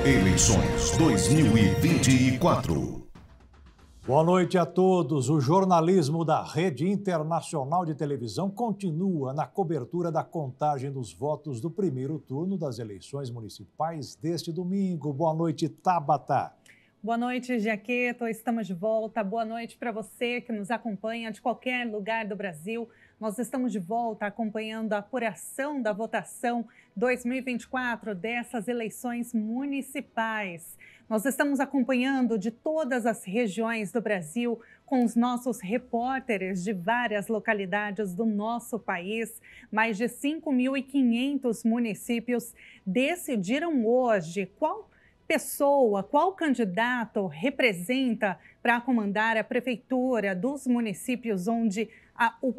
Eleições 2024. Boa noite a todos. O jornalismo da Rede Internacional de Televisão continua na cobertura da contagem dos votos do primeiro turno das eleições municipais deste domingo. Boa noite, Tabata. Boa noite, Giaqueto. Estamos de volta. Boa noite para você que nos acompanha de qualquer lugar do Brasil. Nós estamos de volta acompanhando a apuração da votação 2024 dessas eleições municipais. Nós estamos acompanhando de todas as regiões do Brasil com os nossos repórteres de várias localidades do nosso país. Mais de 5.500 municípios decidiram hoje qual pessoa, qual candidato representa para comandar a prefeitura dos municípios onde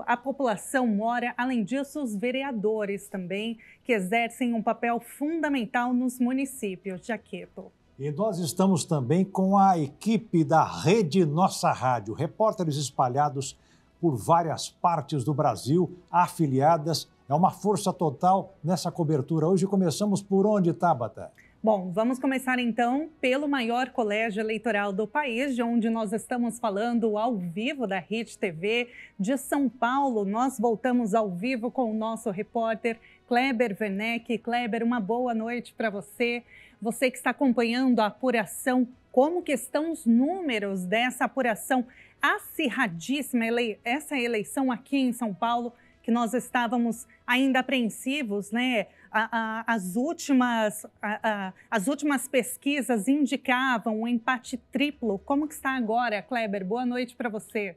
a população mora. Além disso, os vereadores também, que exercem um papel fundamental nos municípios. Giaqueto. E nós estamos também com a equipe da Rede Nossa Rádio, repórteres espalhados por várias partes do Brasil, afiliadas. É uma força total nessa cobertura. Hoje começamos por onde, Tabata? Bom, vamos começar então pelo maior colégio eleitoral do país, de onde nós estamos falando ao vivo da Rede TV de São Paulo. Nós voltamos ao vivo com o nosso repórter Kleber Werneck. Kleber, uma boa noite para você. Você que está acompanhando a apuração, como que estão os números dessa apuração acirradíssima, essa eleição aqui em São Paulo, que nós estávamos ainda apreensivos, né? As últimas pesquisas indicavam um empate triplo. Como que está agora, Kleber? Boa noite para você.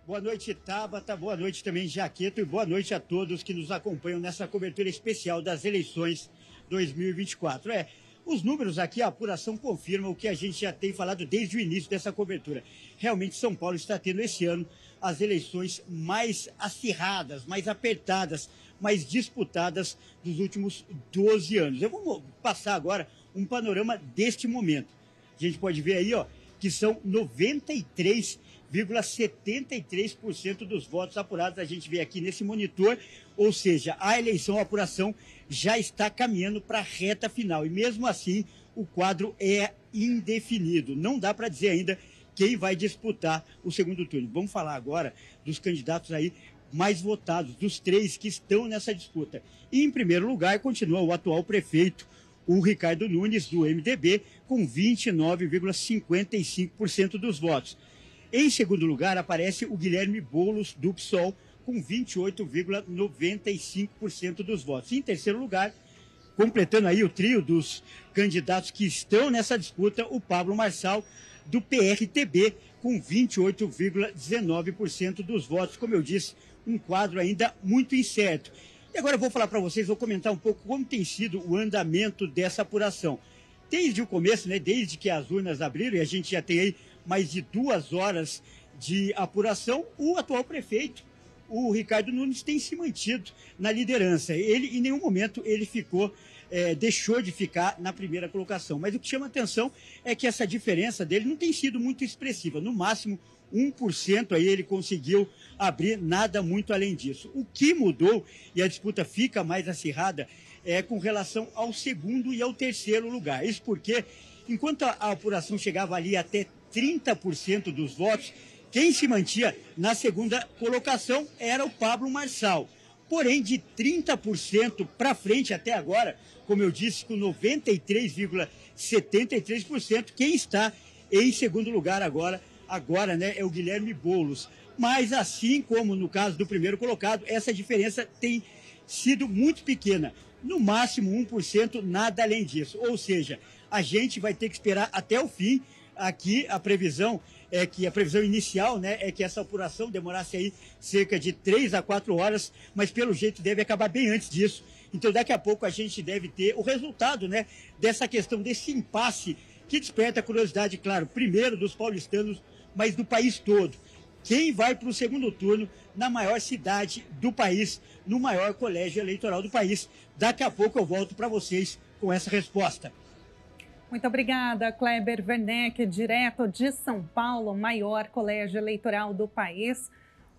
Boa noite, Tabata. Boa noite também, Giaqueto. E boa noite a todos que nos acompanham nessa cobertura especial das eleições 2024. Os números aqui, a apuração confirma o que a gente já tem falado desde o início dessa cobertura. Realmente, São Paulo está tendo esse ano as eleições mais acirradas, mais apertadas, mais disputadas dos últimos 12 anos. Eu vou passar agora um panorama deste momento. A gente pode ver aí, que são 93,73% dos votos apurados. A gente vê aqui nesse monitor, ou seja, a eleição, a apuração já está caminhando para a reta final. E mesmo assim, o quadro é indefinido. Não dá para dizer ainda quem vai disputar o segundo turno. Vamos falar agora dos candidatos aí mais votados, dos três que estão nessa disputa. E em primeiro lugar continua o atual prefeito, o Ricardo Nunes, do MDB, com 29,55% dos votos. Em segundo lugar aparece o Guilherme Boulos, do PSOL, com 28,95% dos votos. Em terceiro lugar, completando aí o trio dos candidatos que estão nessa disputa, o Pablo Marçal, do PRTB, com 28,19% dos votos. Como eu disse, um quadro ainda muito incerto. E agora eu vou falar para vocês, vou comentar um pouco como tem sido o andamento dessa apuração. Desde o começo, né, desde que as urnas abriram, e a gente já tem aí mais de 2 horas de apuração, o atual prefeito, o Ricardo Nunes, tem se mantido na liderança. Ele, em nenhum momento, ele deixou de ficar na primeira colocação. Mas o que chama atenção é que essa diferença dele não tem sido muito expressiva. No máximo, 1% aí ele conseguiu abrir, nada muito além disso. O que mudou, e a disputa fica mais acirrada, é com relação ao segundo e ao terceiro lugar. Isso porque, enquanto a apuração chegava ali até 30% dos votos, quem se mantinha na segunda colocação era o Pablo Marçal. Porém, de 30% para frente até agora, como eu disse, com 93,73%, quem está em segundo lugar agora, né, é o Guilherme Boulos. Mas assim como no caso do primeiro colocado, essa diferença tem sido muito pequena. No máximo 1%, nada além disso. Ou seja, a gente vai ter que esperar até o fim. Aqui a previsão inicial, né, é que essa apuração demorasse aí cerca de 3 a 4 horas, mas pelo jeito deve acabar bem antes disso. Então daqui a pouco a gente deve ter o resultado, né, dessa questão, desse impasse que desperta a curiosidade, claro, primeiro dos paulistanos, mas do país todo. Quem vai para o segundo turno na maior cidade do país, no maior colégio eleitoral do país? Daqui a pouco eu volto para vocês com essa resposta. Muito obrigada, Kleber Werneck, direto de São Paulo, maior colégio eleitoral do país.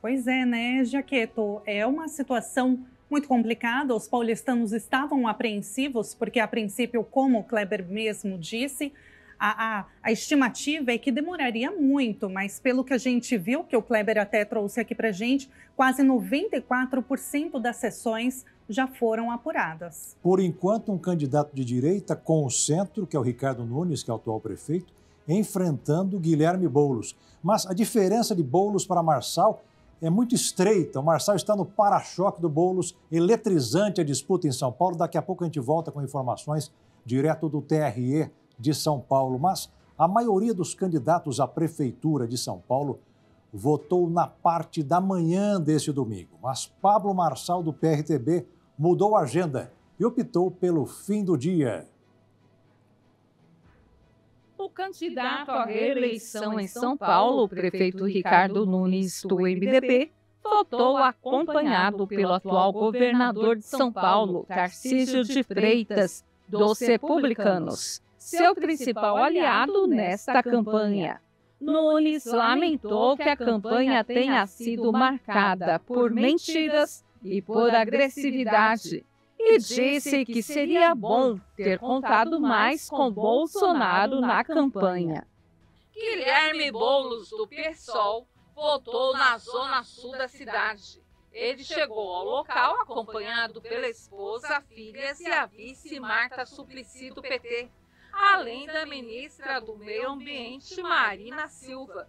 Pois é, né, Giaqueto? É uma situação muito complicada. Os paulistanos estavam apreensivos, porque a princípio, como o Kleber mesmo disse, a estimativa é que demoraria muito, mas pelo que a gente viu, que o Kleber até trouxe aqui para a gente, quase 94% das sessões já foram apuradas. Por enquanto, um candidato de direita com o centro, que é o Ricardo Nunes, que é o atual prefeito, enfrentando Guilherme Boulos. Mas a diferença de Boulos para Marçal é muito estreita. O Marçal está no para-choque do Boulos, eletrizante a disputa em São Paulo. Daqui a pouco a gente volta com informações direto do TRE de São Paulo. Mas a maioria dos candidatos à prefeitura de São Paulo votou na parte da manhã deste domingo. Mas Pablo Marçal, do PRTB, mudou a agenda e optou pelo fim do dia. O candidato à reeleição em São Paulo, o prefeito Ricardo Nunes, do MDB, votou acompanhado pelo atual governador de São Paulo, Tarcísio de Freitas, dos Republicanos, seu principal aliado nesta campanha. Nunes lamentou que a campanha tenha sido marcada por mentiras e por agressividade e disse que seria bom ter contado mais com Bolsonaro na campanha. Guilherme Boulos, do PSOL, votou na zona sul da cidade. Ele chegou ao local acompanhado pela esposa, filhas e a vice Marta Suplicy, do PT, além da ministra do Meio Ambiente, Marina Silva.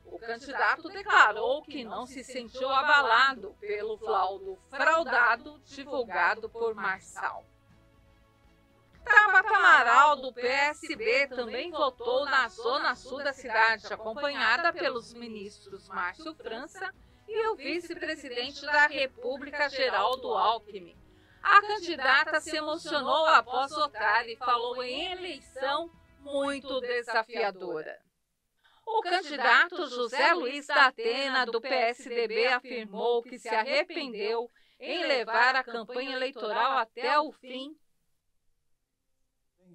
O candidato declarou que não se sentiu abalado pelo laudo fraudado divulgado por Marçal. Tabata Amaral, do PSB, também votou na zona sul da cidade, acompanhada pelos ministros Márcio França e o vice-presidente da República, Geraldo Alckmin. A candidata se emocionou após votar e falou em eleição muito desafiadora. O candidato José Luiz da Atena, do PSDB, afirmou que se arrependeu em levar a campanha eleitoral até o fim.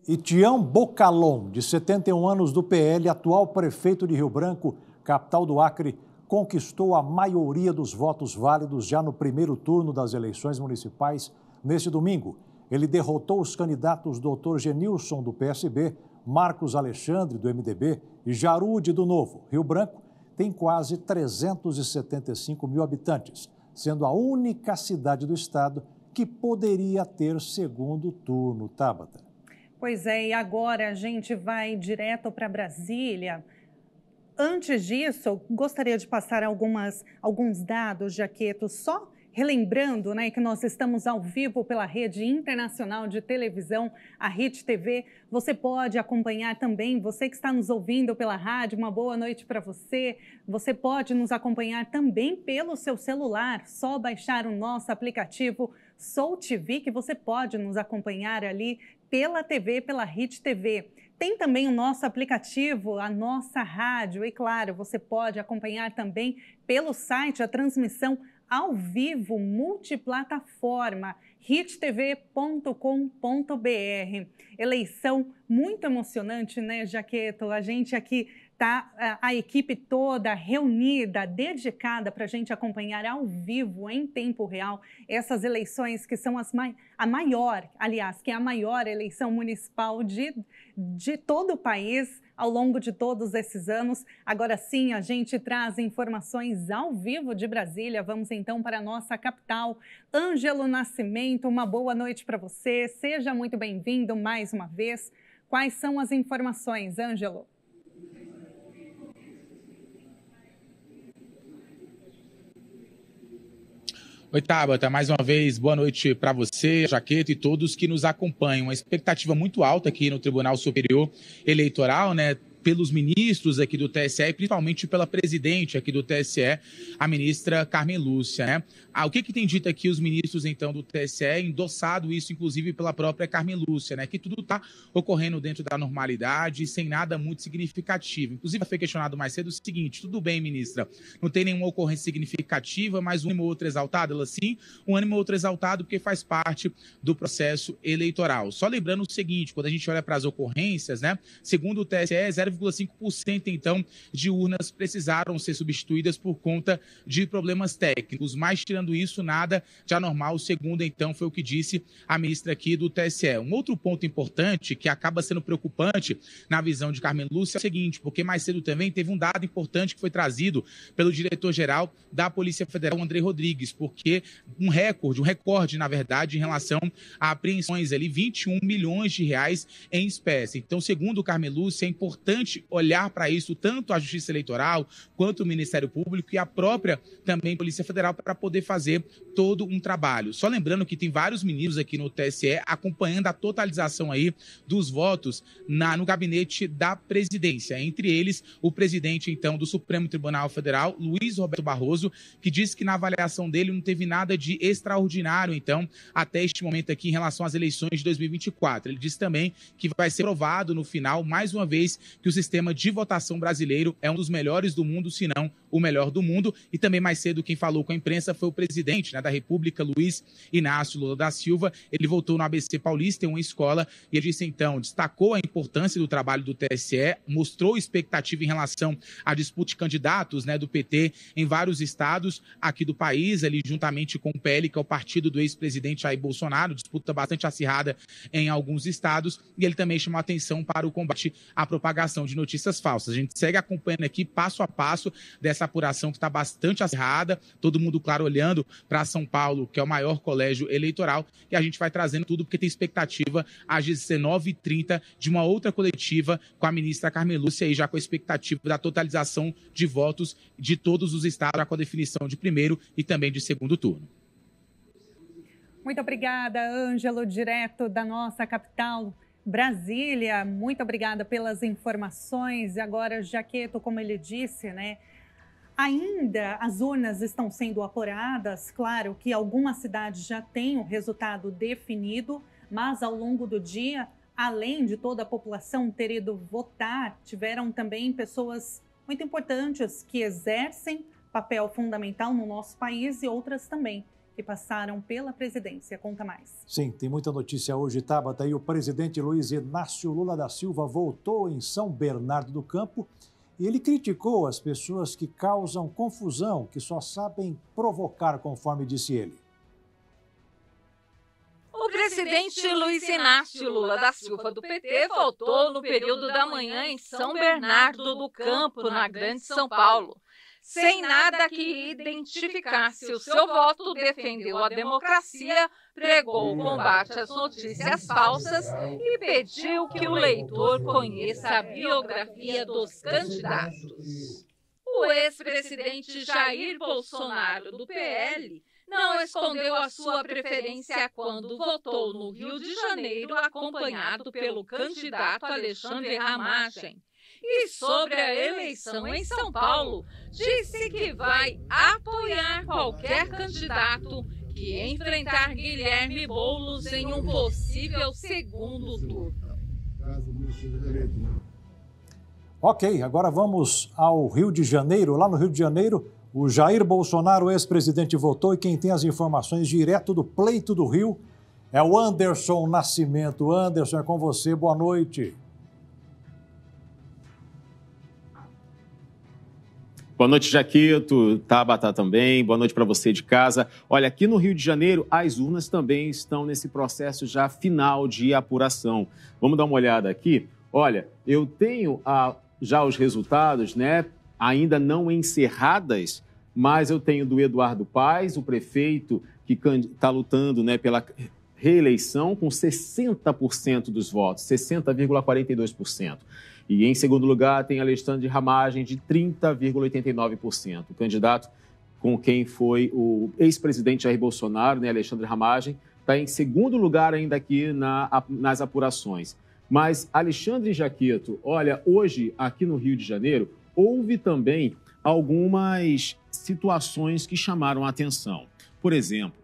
E Tião Bocalon, de 71 anos, do PL, atual prefeito de Rio Branco, capital do Acre, conquistou a maioria dos votos válidos já no primeiro turno das eleições municipais neste domingo. Ele derrotou os candidatos Dr. Genilson, do PSB, Marcos Alexandre, do MDB, e Jarude, do Novo. Rio Branco tem quase 375 mil habitantes, sendo a única cidade do estado que poderia ter segundo turno. Tabata. Pois é, e agora a gente vai direto para Brasília. Antes disso, gostaria de passar alguns dados, Jaqueto, só relembrando, né, que nós estamos ao vivo pela rede internacional de televisão, a Rede TV. Você pode acompanhar também, você que está nos ouvindo pela rádio, uma boa noite para você. Você pode nos acompanhar também pelo seu celular, só baixar o nosso aplicativo Sou TV, que você pode nos acompanhar ali pela TV, pela Rede TV. Tem também o nosso aplicativo, a nossa rádio, e claro, você pode acompanhar também pelo site a transmissão ao vivo, multiplataforma, hittv.com.br. Eleição muito emocionante, né, Jaqueto? A gente aqui tá, a equipe toda reunida, dedicada para a gente acompanhar ao vivo, em tempo real, essas eleições que são a maior, aliás, que é a maior eleição municipal de todo o país ao longo de todos esses anos. Agora sim, a gente traz informações ao vivo de Brasília. Vamos então para a nossa capital. Ângelo Nascimento, uma boa noite para você. Seja muito bem-vindo mais uma vez. Quais são as informações, Ângelo? Oi, Tabata, mais uma vez, boa noite para você, Jaqueto, e todos que nos acompanham. Uma expectativa muito alta aqui no Tribunal Superior Eleitoral, né? Pelos ministros aqui do TSE e principalmente pela presidente aqui do TSE, a ministra Carmen Lúcia, né? O que tem dito aqui os ministros, então, do TSE, endossado isso, inclusive, pela própria Carmen Lúcia, né? Que tudo está ocorrendo dentro da normalidade, sem nada muito significativo. Inclusive, foi questionado mais cedo o seguinte: tudo bem, ministra, não tem nenhuma ocorrência significativa, mas um ânimo ou outro exaltado? Ela sim, um ânimo ou outro exaltado, porque faz parte do processo eleitoral. Só lembrando o seguinte: quando a gente olha para as ocorrências, né? Segundo o TSE, 9,5% então de urnas precisaram ser substituídas por conta de problemas técnicos, mas tirando isso, nada de anormal, segundo então foi o que disse a ministra aqui do TSE. Um outro ponto importante que acaba sendo preocupante na visão de Carmen Lúcia é o seguinte, porque mais cedo também teve um dado importante que foi trazido pelo diretor-geral da Polícia Federal, André Rodrigues, porque um recorde, na verdade, em relação a apreensões ali, 21 milhões de reais em espécie. Então, segundo Carmen Lúcia, é importante olhar para isso, tanto a Justiça Eleitoral, quanto o Ministério Público e a própria também Polícia Federal, para poder fazer todo um trabalho. Só lembrando que tem vários ministros aqui no TSE acompanhando a totalização aí dos votos no gabinete da presidência. Entre eles, o presidente, então, do Supremo Tribunal Federal, Luiz Roberto Barroso, que disse que na avaliação dele não teve nada de extraordinário, então, até este momento aqui em relação às eleições de 2024. Ele disse também que vai ser provado no final, mais uma vez, que o sistema de votação brasileiro é um dos melhores do mundo, se não o melhor do mundo. E também mais cedo quem falou com a imprensa foi o presidente, né, da República, Luiz Inácio Lula da Silva. Ele voltou no ABC Paulista, em uma escola, e ele disse então, destacou a importância do trabalho do TSE, mostrou expectativa em relação à disputa de candidatos, né, do PT em vários estados aqui do país, ali juntamente com o PL, que é o partido do ex-presidente Jair Bolsonaro, disputa bastante acirrada em alguns estados, e ele também chamou a atenção para o combate à propagação de notícias falsas. A gente segue acompanhando aqui passo a passo dessa apuração que está bastante acirrada, todo mundo, claro, olhando para São Paulo, que é o maior colégio eleitoral, e a gente vai trazendo tudo porque tem expectativa às 19h30 de uma outra coletiva com a ministra Carmen Lúcia, e já com a expectativa da totalização de votos de todos os estados, com a definição de primeiro e também de segundo turno. Muito obrigada, Ângelo, direto da nossa capital, Brasília. Muito obrigada pelas informações. E agora, Jaqueto, como ele disse, né? Ainda as urnas estão sendo apuradas. Claro que algumas cidades já têm o resultado definido, mas ao longo do dia, além de toda a população ter ido votar, tiveram também pessoas muito importantes que exercem papel fundamental no nosso país e outras também que passaram pela presidência. Conta mais. Sim, tem muita notícia hoje, Tabata. E o presidente Luiz Inácio Lula da Silva voltou em São Bernardo do Campo e ele criticou as pessoas que causam confusão, que só sabem provocar, conforme disse ele. O presidente Luiz Inácio Lula da Silva do PT votou no período da manhã em São Bernardo do Campo, na Grande São Paulo. Sem nada que identificasse o seu voto, defendeu a democracia, pregou o combate às notícias falsas e pediu que o leitor conheça a biografia dos candidatos. O ex-presidente Jair Bolsonaro, do PL, não escondeu a sua preferência quando votou no Rio de Janeiro, acompanhado pelo candidato Alexandre Ramagem. E sobre a eleição em São Paulo, disse que vai apoiar qualquer candidato que enfrentar Guilherme Boulos em um possível segundo turno. Ok, agora vamos ao Rio de Janeiro. Lá no Rio de Janeiro, o Jair Bolsonaro, ex-presidente, votou, e quem tem as informações direto do pleito do Rio é o Anderson Nascimento. Anderson, é com você, boa noite. Boa noite, Jaqueto, Tabata também, boa noite para você de casa. Olha, aqui no Rio de Janeiro, as urnas também estão nesse processo já final de apuração. Vamos dar uma olhada aqui? Olha, eu tenho já os resultados, né, ainda não encerradas, mas eu tenho do Eduardo Paes, o prefeito que está lutando, né, pela reeleição, com 60% dos votos, 60,42%. E em segundo lugar tem Alexandre Ramagem, de 30,89%. O candidato com quem foi o ex-presidente Jair Bolsonaro, né, Alexandre Ramagem, está em segundo lugar ainda aqui nas apurações. Mas, Alexandre Jaqueto, olha, hoje aqui no Rio de Janeiro, houve também algumas situações que chamaram a atenção. Por exemplo,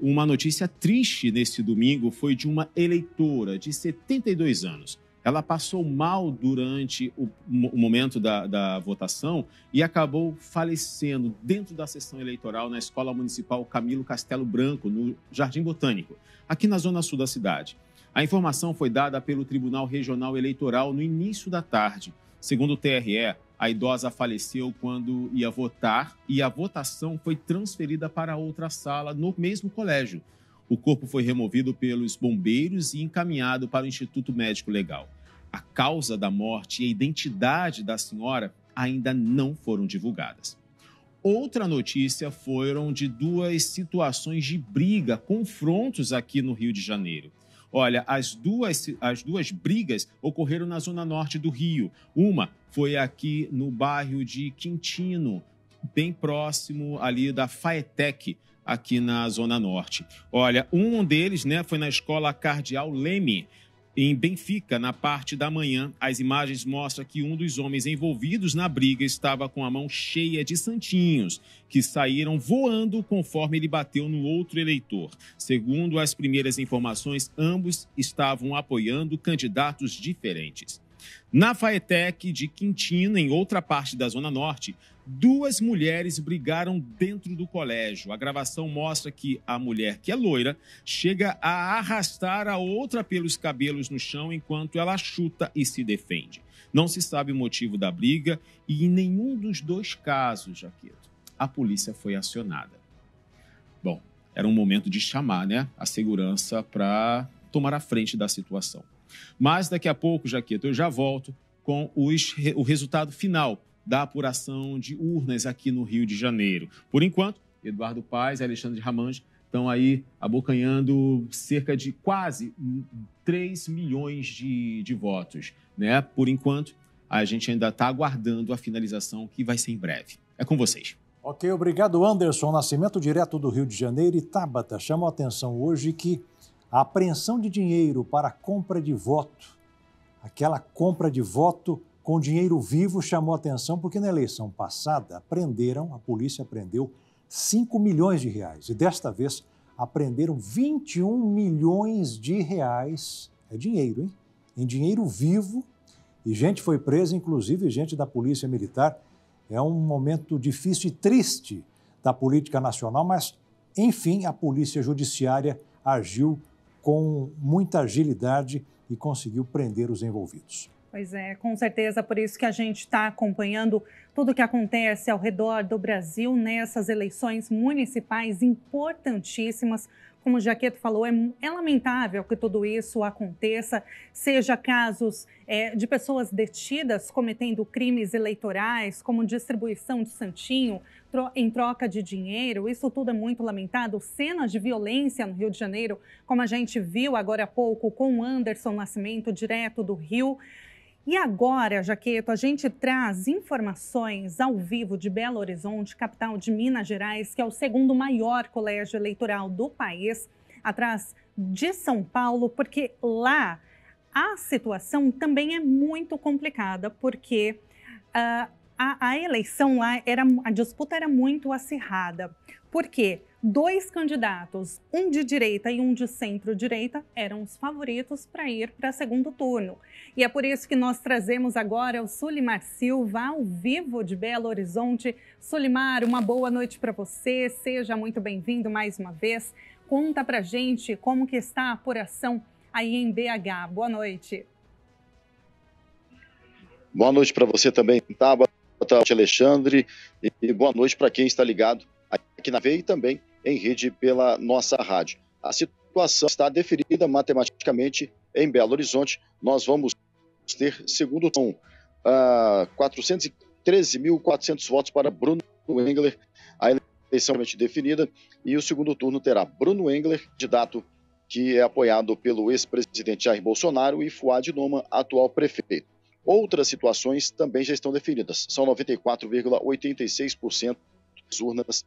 uma notícia triste nesse domingo foi de uma eleitora de 72 anos. Ela passou mal durante o momento da votação e acabou falecendo dentro da sessão eleitoral na Escola Municipal Camilo Castelo Branco, no Jardim Botânico, aqui na zona sul da cidade. A informação foi dada pelo Tribunal Regional Eleitoral no início da tarde. Segundo o TRE, a idosa faleceu quando ia votar e a votação foi transferida para outra sala no mesmo colégio. O corpo foi removido pelos bombeiros e encaminhado para o Instituto Médico Legal. A causa da morte e a identidade da senhora ainda não foram divulgadas. Outra notícia foram de duas situações de briga, confrontos aqui no Rio de Janeiro. Olha, as duas brigas ocorreram na zona norte do Rio. Uma foi aqui no bairro de Quintino, bem próximo ali da Faetec, aqui na zona norte. Olha, um deles, foi na escola Cardeal Leme, em Benfica, na parte da manhã. As imagens mostram que um dos homens envolvidos na briga estava com a mão cheia de santinhos, que saíram voando conforme ele bateu no outro eleitor. Segundo as primeiras informações, ambos estavam apoiando candidatos diferentes. Na Faetec de Quintino, em outra parte da Zona Norte, duas mulheres brigaram dentro do colégio. A gravação mostra que a mulher, que é loira, chega a arrastar a outra pelos cabelos no chão enquanto ela chuta e se defende. Não se sabe o motivo da briga e em nenhum dos dois casos, Jaqueto, a polícia foi acionada. Bom, era um momento de chamar, a segurança para tomar a frente da situação. Mas daqui a pouco, Jaqueto, eu já volto com o resultado final da apuração de urnas aqui no Rio de Janeiro. Por enquanto, Eduardo Paes e Alexandre Ramange estão aí abocanhando cerca de quase 3 milhões de votos. Por enquanto, a gente ainda está aguardando a finalização, que vai ser em breve. É com vocês. Ok, obrigado, Anderson Nascimento, direto do Rio de Janeiro. E Tabata, chamou a atenção hoje que a apreensão de dinheiro para compra de voto, aquela compra de voto com dinheiro vivo, chamou a atenção porque na eleição passada a polícia apreendeu 5 milhões de reais e desta vez apreenderam 21 milhões de reais. É dinheiro, hein? Em dinheiro vivo, e gente foi presa, inclusive gente da Polícia Militar. É um momento difícil e triste da política nacional, mas, enfim, a Polícia Judiciária agiu com muita agilidade e conseguiu prender os envolvidos. Pois é, com certeza, por isso que a gente está acompanhando tudo o que acontece ao redor do Brasil nessas eleições municipais importantíssimas. Como o Jaqueto falou, é lamentável que tudo isso aconteça, seja casos de pessoas detidas cometendo crimes eleitorais, como distribuição de santinho em troca de dinheiro. Isso tudo é muito lamentável. Cenas de violência no Rio de Janeiro, como a gente viu agora há pouco com o Anderson Nascimento, direto do Rio. E agora, Jaqueto, a gente traz informações ao vivo de Belo Horizonte, capital de Minas Gerais, que é o segundo maior colégio eleitoral do país, atrás de São Paulo, porque lá a situação também é muito complicada, porque a eleição lá, a disputa era muito acirrada. Por quê? 2 candidatos, um de direita e um de centro-direita, eram os favoritos para ir para o segundo turno. E é por isso que nós trazemos agora o Sulimar Silva, ao vivo de Belo Horizonte. Sulimar, uma boa noite para você, seja muito bem-vindo mais uma vez. Conta para gente como que está a apuração aí em BH. Boa noite. Boa noite para você também, Tabata, Alexandre, e boa noite para quem está ligado aqui na veia e também em rede pela nossa rádio. A situação está definida matematicamente em Belo Horizonte. Nós vamos ter segundo turno 413.400 votos para Bruno Engler, a eleição é definida, e o segundo turno terá Bruno Engler, candidato que é apoiado pelo ex-presidente Jair Bolsonaro, e Fuad Noma, atual prefeito. Outras situações também já estão definidas, são 94,86% das urnas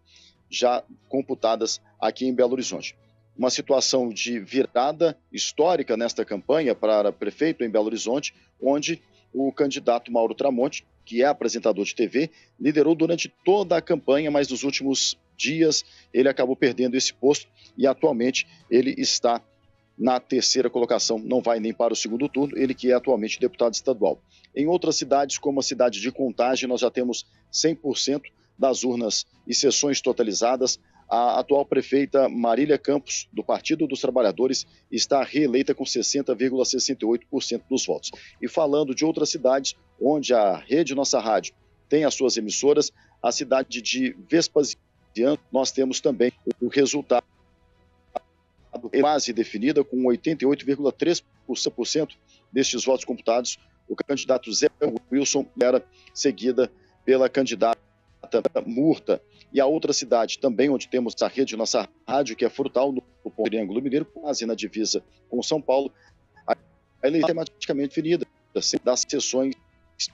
já computadas aqui em Belo Horizonte. Uma situação de virada histórica nesta campanha para prefeito em Belo Horizonte, onde o candidato Mauro Tramonte, que é apresentador de TV, liderou durante toda a campanha, mas nos últimos dias ele acabou perdendo esse posto e atualmente ele está na terceira colocação, não vai nem para o segundo turno, ele que é atualmente deputado estadual. Em outras cidades, como a cidade de Contagem, nós já temos 100% das urnas e sessões totalizadas. A atual prefeita Marília Campos, do Partido dos Trabalhadores, está reeleita com 60,68% dos votos. E falando de outras cidades, onde a Rede Nossa Rádio tem as suas emissoras, a cidade de Vespasiano, nós temos também o resultado quase definida, com 88,3% destes votos computados. O candidato Zé Wilson era seguida pela candidata Murta. E a outra cidade também, onde temos a Rede Nossa Rádio, que é Frutal, no Triângulo Mineiro, quase na divisa com São Paulo, a eleição tematicamente definida das sessões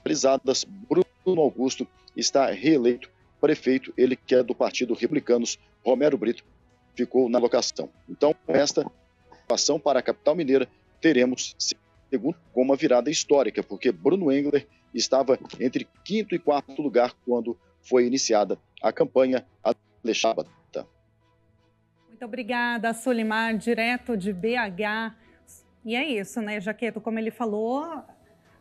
realizadas. Bruno Augusto está reeleito prefeito, ele que é do Partido Republicanos. Romero Brito ficou na locação. Então, esta situação para a capital mineira, teremos, segundo, com uma virada histórica, porque Bruno Engler estava entre 5º e 4º lugar quando foi iniciada a campanha. Alexandre. Muito obrigada, Solimar, direto de BH. E é isso, né, Jaqueto? Como ele falou,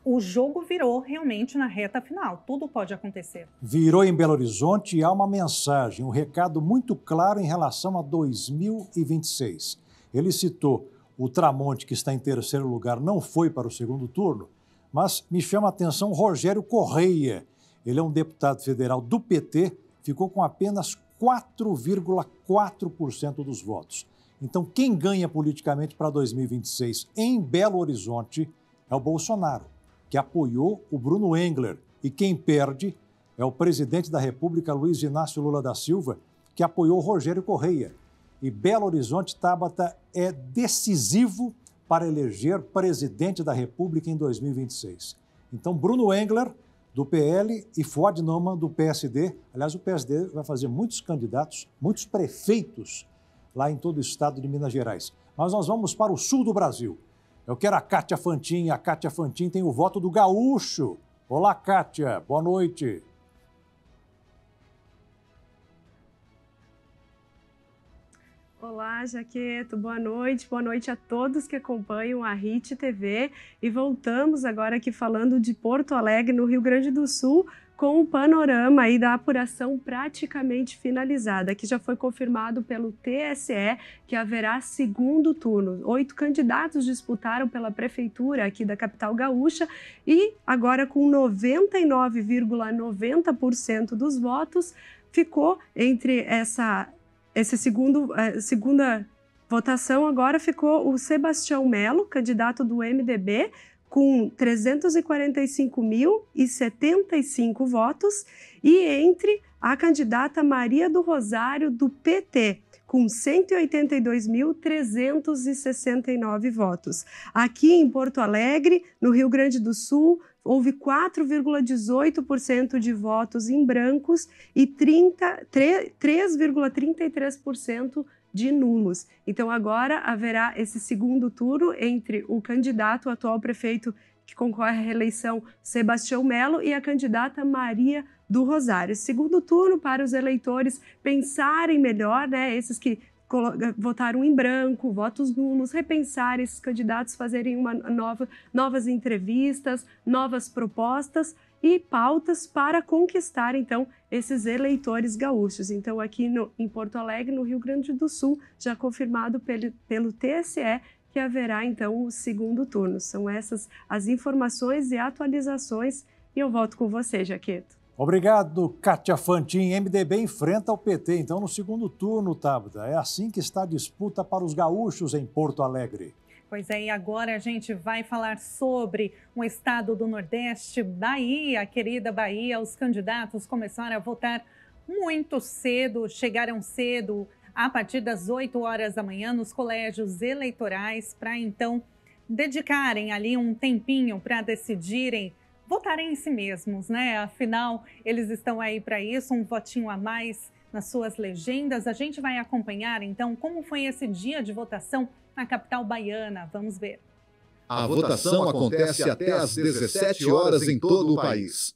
o jogo virou realmente na reta final. Tudo pode acontecer. Virou em Belo Horizonte e há uma mensagem, um recado muito claro em relação a 2026. Ele citou o Tramonte, que está em 3º lugar, não foi para o 2º turno, mas me chama a atenção Rogério Correia. Ele é um deputado federal do PT, ficou com apenas 4,4% dos votos. Então, quem ganha politicamente para 2026 em Belo Horizonte é o Bolsonaro, que apoiou o Bruno Engler. E quem perde é o presidente da República, Luiz Inácio Lula da Silva, que apoiou o Rogério Correia. E Belo Horizonte, Tabata, é decisivo para eleger presidente da República em 2026. Então, Bruno Engler, do PL, e Fuad Noman, do PSD. Aliás, o PSD vai fazer muitos candidatos, muitos prefeitos lá em todo o estado de Minas Gerais. Mas nós vamos para o sul do Brasil. Eu quero a Kátia Fantin. A Kátia Fantin tem o voto do gaúcho. Olá, Kátia. Boa noite. Olá, Jaqueto. Boa noite a todos que acompanham a RIT TV. E voltamos agora aqui falando de Porto Alegre, no Rio Grande do Sul, com o panorama aí da apuração praticamente finalizada, que já foi confirmado pelo TSE que haverá 2º turno. 8 candidatos disputaram pela prefeitura aqui da capital gaúcha e agora com 99,90% dos votos ficou entre segunda votação. Agora ficou o Sebastião Melo, candidato do MDB, com 345.075 votos, e entre a candidata Maria do Rosário, do PT, com 182.369 votos. Aqui em Porto Alegre, no Rio Grande do Sul, houve 4,18% de votos em brancos e 3,33% de nulos. Então agora haverá esse 2º turno entre o candidato, o atual prefeito que concorre à reeleição, Sebastião Melo, e a candidata Maria do Rosário. 2º turno para os eleitores pensarem melhor, né, esses que votaram em branco, votos nulos, repensar esses candidatos, fazerem novas entrevistas, novas propostas e pautas para conquistar, então, esses eleitores gaúchos. Então, aqui em Porto Alegre, no Rio Grande do Sul, já confirmado pelo TSE que haverá, então, o 2º turno. São essas as informações e atualizações, e eu volto com você, Jaqueto. Obrigado, Kátia Fantin. MDB enfrenta o PT, então, no 2º turno, Tabata. É assim que está a disputa para os gaúchos em Porto Alegre. Pois é, e agora a gente vai falar sobre um estado do Nordeste, Bahia, a querida Bahia. Os candidatos começaram a votar muito cedo, chegaram cedo, a partir das 8 horas da manhã, nos colégios eleitorais, para então dedicarem ali um tempinho para decidirem, votarem em si mesmos, né? Afinal, eles estão aí para isso, um votinho a mais nas suas legendas. A gente vai acompanhar, então, como foi esse dia de votação na capital baiana. Vamos ver. A votação acontece até às 17 horas em todo o país.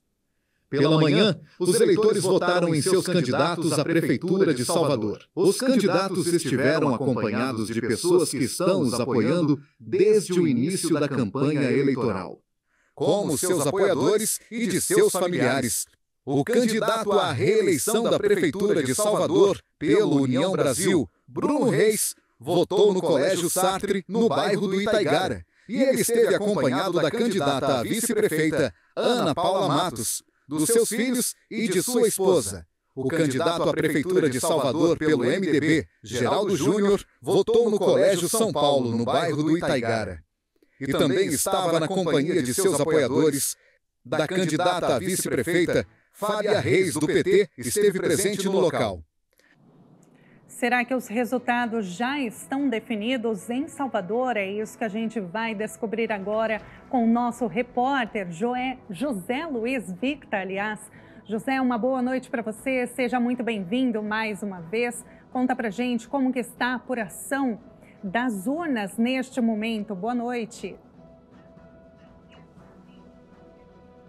Pela manhã, os eleitores votaram em seus candidatos à Prefeitura de Salvador. Os candidatos estiveram acompanhados de pessoas que estão os apoiando desde o início da campanha eleitoral, como seus apoiadores e de seus familiares. O candidato à reeleição da Prefeitura de Salvador, pelo União Brasil, Bruno Reis, votou no Colégio Sartre, no bairro do Itaigara, E ele esteve acompanhado da candidata a vice-prefeita Ana Paula Matos, dos seus filhos e de sua esposa. O candidato à Prefeitura de Salvador pelo MDB, Geraldo Júnior, votou no Colégio São Paulo, no bairro do Itaigara. E também estava na companhia de seus apoiadores. Da candidata a vice-prefeita, Fábia Reis, do PT, esteve presente no local. Será que os resultados já estão definidos em Salvador? É isso que a gente vai descobrir agora com o nosso repórter José Luiz Victa, aliás. José, uma boa noite para você, seja muito bem-vindo mais uma vez. Conta pra gente como que está a apuração das urnas neste momento. Boa noite.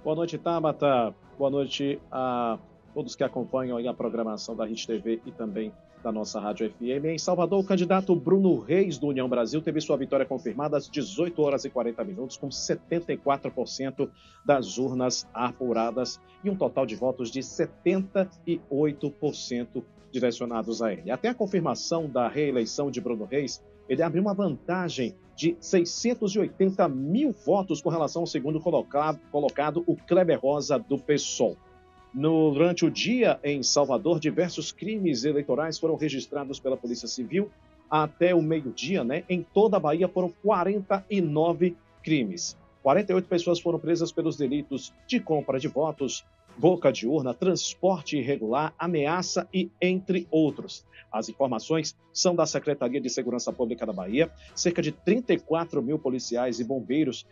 Boa noite, Tabata. Boa noite a todos que acompanham aí a programação da Rede TV e também da nossa Rádio FM. Em Salvador, o candidato Bruno Reis, do União Brasil, teve sua vitória confirmada às 18 horas e 40 minutos, com 74% das urnas apuradas e um total de votos de 78% direcionados a ele. Até a confirmação da reeleição de Bruno Reis, ele abriu uma vantagem de 680 mil votos com relação ao segundo colocado, o Kleber Rosa, do PSOL. Durante o dia, em Salvador, diversos crimes eleitorais foram registrados pela Polícia Civil. Até o meio-dia, em toda a Bahia, foram 49 crimes. 48 pessoas foram presas pelos delitos de compra de votos, boca de urna, transporte irregular, ameaça e entre outros. As informações são da Secretaria de Segurança Pública da Bahia. Cerca de 34 mil policiais e bombeiros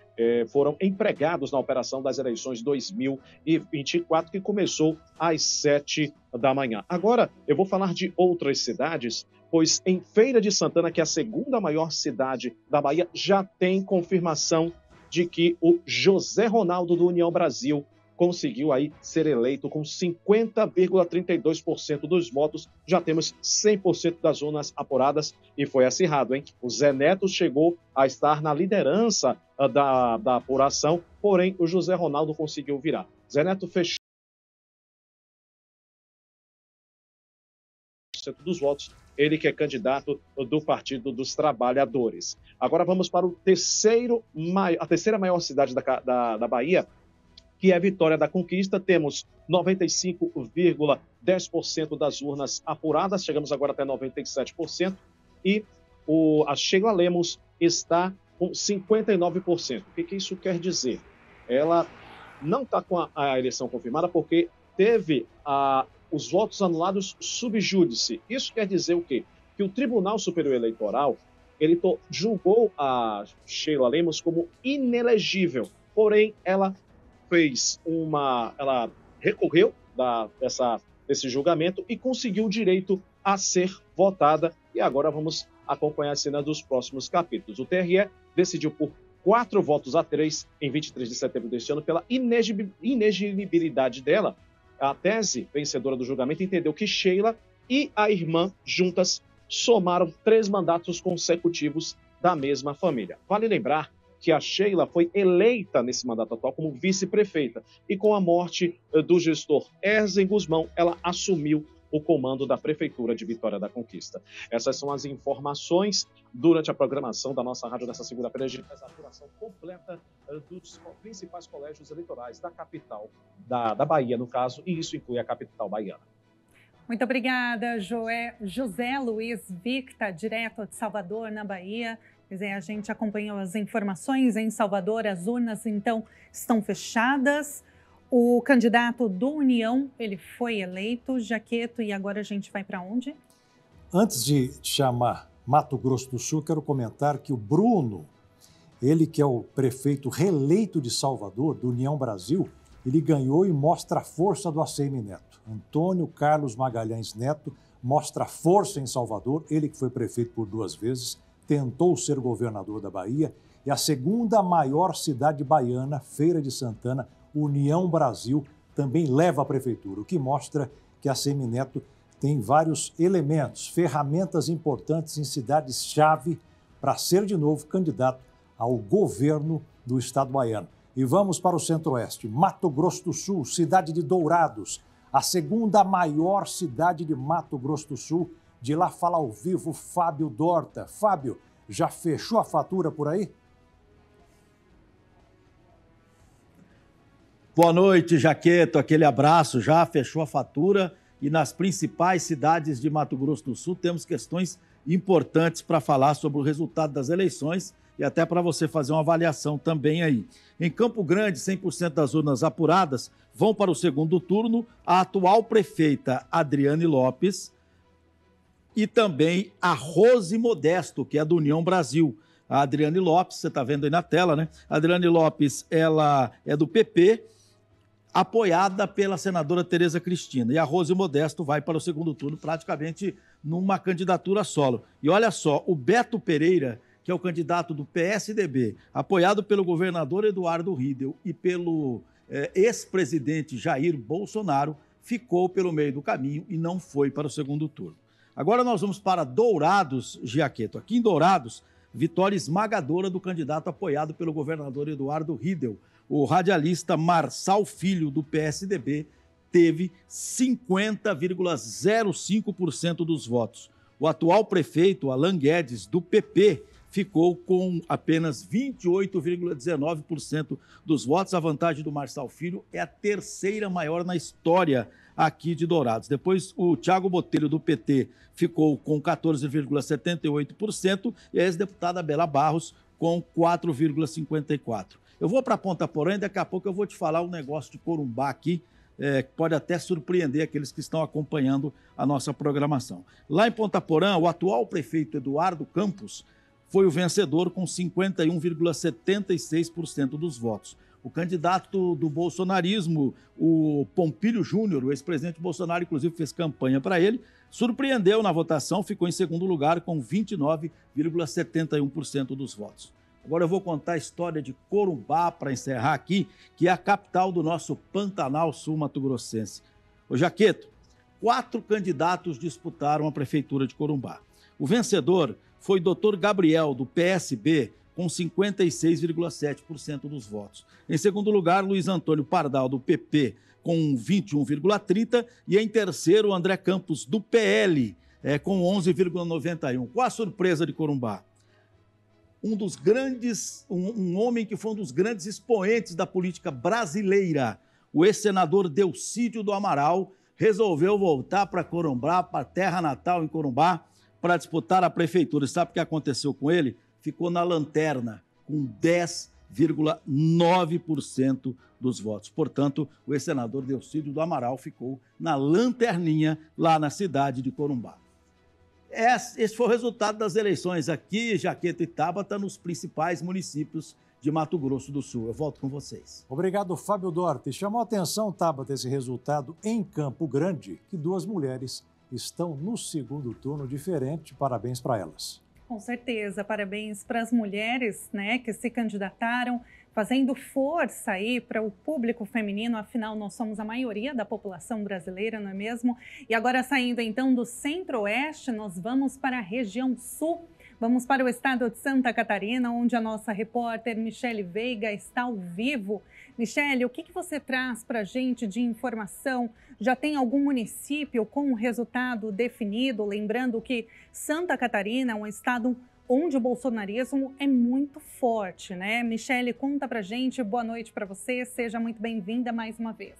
foram empregados na operação das eleições 2024, que começou às 7 da manhã. Agora, eu vou falar de outras cidades, pois em Feira de Santana, que é a segunda maior cidade da Bahia, já tem confirmação de que o José Ronaldo, do União Brasil, conseguiu aí ser eleito com 50,32% dos votos. Já temos 100% das urnas apuradas e foi acirrado, hein? O Zé Neto chegou a estar na liderança da apuração, porém o José Ronaldo conseguiu virar. Zé Neto fechou dos votos, ele que é candidato do Partido dos Trabalhadores. Agora vamos para a terceira maior cidade da Bahia, que é a Vitória da Conquista. Temos 95,10% das urnas apuradas, chegamos agora até 97%, e a Sheila Lemos está com 59%. O que isso quer dizer? Ela não está com a eleição confirmada porque teve os votos anulados sub júdice. Isso quer dizer o quê? Que o Tribunal Superior Eleitoral ele julgou a Sheila Lemos como inelegível, porém ela recorreu desse julgamento e conseguiu o direito a ser votada. E agora vamos acompanhar a cena dos próximos capítulos. O TRE decidiu por 4-3 em 23 de setembro deste ano pela inegibilidade dela. A tese vencedora do julgamento entendeu que Sheila e a irmã juntas somaram 3 mandatos consecutivos da mesma família. Vale lembrar que a Sheila foi eleita nesse mandato atual como vice-prefeita e com a morte do gestor Erzen Guzmão, ela assumiu o comando da Prefeitura de Vitória da Conquista. Essas são as informações durante a programação da nossa rádio nessa segunda-feira. A gente faz a apuração completa dos principais colégios eleitorais da capital, da Bahia, no caso, e isso inclui a capital baiana. Muito obrigada, José Luiz Victa, direto de Salvador, na Bahia. A gente acompanhou as informações em Salvador, as urnas então estão fechadas. O candidato do União, ele foi eleito, Jaqueto, e agora a gente vai para onde? Antes de chamar Mato Grosso do Sul, quero comentar que o Bruno, ele que é o prefeito reeleito de Salvador, do União Brasil, ele ganhou e mostra a força do ACM Neto. Antônio Carlos Magalhães Neto mostra força em Salvador, ele que foi prefeito por 2 vezes, tentou ser governador da Bahia, e a segunda maior cidade baiana, Feira de Santana, União Brasil, também leva a prefeitura, o que mostra que a ACM Neto tem vários elementos, ferramentas importantes em cidades-chave para ser de novo candidato ao governo do estado baiano. E vamos para o Centro-Oeste, Mato Grosso do Sul, cidade de Dourados, a segunda maior cidade de Mato Grosso do Sul. De lá fala ao vivo Fábio Dorta. Fábio, já fechou a fatura por aí? Boa noite, Jaqueto. Aquele abraço, já fechou a fatura e nas principais cidades de Mato Grosso do Sul temos questões importantes para falar sobre o resultado das eleições e até para você fazer uma avaliação também aí. Em Campo Grande, 100% das urnas apuradas vão para o segundo turno a atual prefeita Adriane Lopes e também a Rose Modesto, que é do União Brasil. A Adriane Lopes, você está vendo aí na tela, né? A Adriane Lopes, ela é do PP, apoiada pela senadora Tereza Cristina. E a Rose Modesto vai para o segundo turno praticamente numa candidatura solo. E olha só, o Beto Pereira, que é o candidato do PSDB, apoiado pelo governador Eduardo Riedel e pelo ex-presidente Jair Bolsonaro, ficou pelo meio do caminho e não foi para o segundo turno. Agora nós vamos para Dourados, Giaqueto. Aqui em Dourados, vitória esmagadora do candidato apoiado pelo governador Eduardo Riedel. O radialista Marçal Filho, do PSDB, teve 50,05% dos votos. O atual prefeito, Alan Guedes, do PP, ficou com apenas 28,19% dos votos. A vantagem do Marçal Filho é a terceira maior na história aqui de Dourados. Depois, o Thiago Botelho, do PT, ficou com 14,78% e a ex-deputada Bela Barros com 4,54%. Eu vou para Ponta Porã e daqui a pouco eu vou te falar um negócio de Corumbá aqui, que pode até surpreender aqueles que estão acompanhando a nossa programação. Lá em Ponta Porã, o atual prefeito Eduardo Campos foi o vencedor com 51,76% dos votos. O candidato do bolsonarismo, o Pompílio Júnior, o ex-presidente Bolsonaro, inclusive fez campanha para ele, surpreendeu na votação, ficou em segundo lugar com 29,71% dos votos. Agora eu vou contar a história de Corumbá para encerrar aqui, que é a capital do nosso Pantanal Sul Mato-Grossense. Ô Jaqueto, 4 candidatos disputaram a prefeitura de Corumbá. O vencedor foi Dr. Gabriel, do PSB, com 56,7% dos votos. Em segundo lugar, Luiz Antônio Pardal, do PP, com 21,30%. E em terceiro, André Campos, do PL, com 11,91%. Qual a surpresa de Corumbá? Um homem que foi um dos grandes expoentes da política brasileira, o ex-senador Delcídio do Amaral, resolveu voltar para Corumbá, para a terra natal em Corumbá, para disputar a prefeitura. Sabe o que aconteceu com ele? Ficou na lanterna, com 10,9% dos votos. Portanto, o ex-senador Delcídio do Amaral ficou na lanterninha lá na cidade de Corumbá. Esse foi o resultado das eleições aqui, Jaqueto e Tabata, nos principais municípios de Mato Grosso do Sul. Eu volto com vocês. Obrigado, Fábio Duarte. Chamou a atenção, Tabata, esse resultado em Campo Grande, que 2 mulheres estão no segundo turno diferente. Parabéns para elas. Com certeza, parabéns para as mulheres, né, que se candidataram, fazendo força aí para o público feminino, afinal nós somos a maioria da população brasileira, não é mesmo? E agora saindo então do Centro-Oeste, nós vamos para a região Sul, vamos para o estado de Santa Catarina, onde a nossa repórter Michele Veiga está ao vivo. Michele, o que você traz para a gente de informação? Já tem algum município com o resultado definido? Lembrando que Santa Catarina é um estado onde o bolsonarismo é muito forte, né? Michele, conta pra gente. Boa noite para você, seja muito bem-vinda mais uma vez.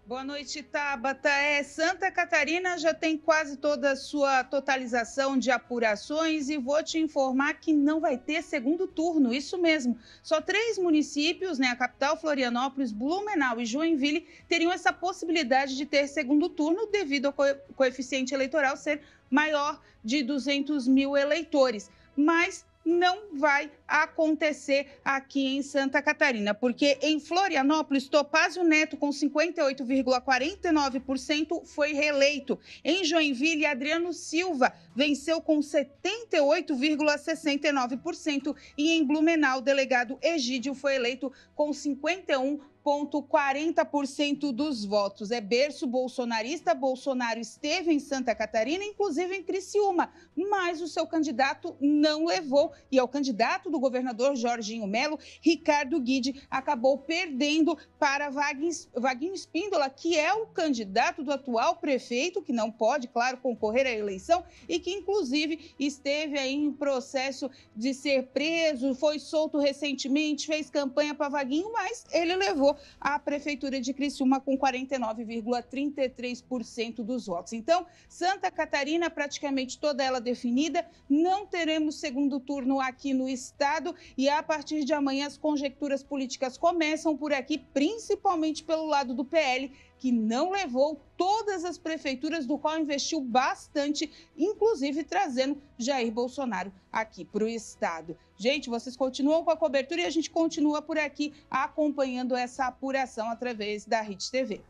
Boa noite, Tabata. Santa Catarina já tem quase toda a sua totalização de apurações e vou te informar que não vai ter segundo turno, isso mesmo. Só 3 municípios, né, a capital, Florianópolis, Blumenau e Joinville, teriam essa possibilidade de ter segundo turno devido ao coeficiente eleitoral ser maior de 200 mil eleitores. Mas não vai acontecer aqui em Santa Catarina, porque em Florianópolis, Topázio Neto, com 58,49%, foi reeleito. Em Joinville, Adriano Silva venceu com 78,69%. E em Blumenau, o delegado Egídio foi eleito com 51,40% dos votos. É berço bolsonarista. Bolsonaro esteve em Santa Catarina, inclusive em Criciúma, mas o seu candidato não levou. E é o candidato do do governador Jorginho Melo, Ricardo Guide acabou perdendo para Vaguinho Espíndola, que é o candidato do atual prefeito, que não pode, claro, concorrer à eleição e que, inclusive, esteve aí em processo de ser preso, foi solto recentemente, fez campanha para Vaguinho, mas ele levou a prefeitura de Criciúma com 49,33% dos votos. Então, Santa Catarina, praticamente toda ela definida, não teremos segundo turno aqui no estado e a partir de amanhã as conjecturas políticas começam por aqui, principalmente pelo lado do PL, que não levou todas as prefeituras, do qual investiu bastante, inclusive trazendo Jair Bolsonaro aqui para o estado. Gente, vocês continuam com a cobertura e a gente continua por aqui acompanhando essa apuração através da Rede TV.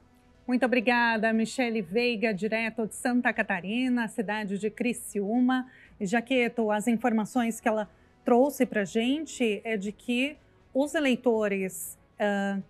Muito obrigada, Michele Veiga, direto de Santa Catarina, cidade de Criciúma. Jaqueto, as informações que ela trouxe para a gente é de que os eleitores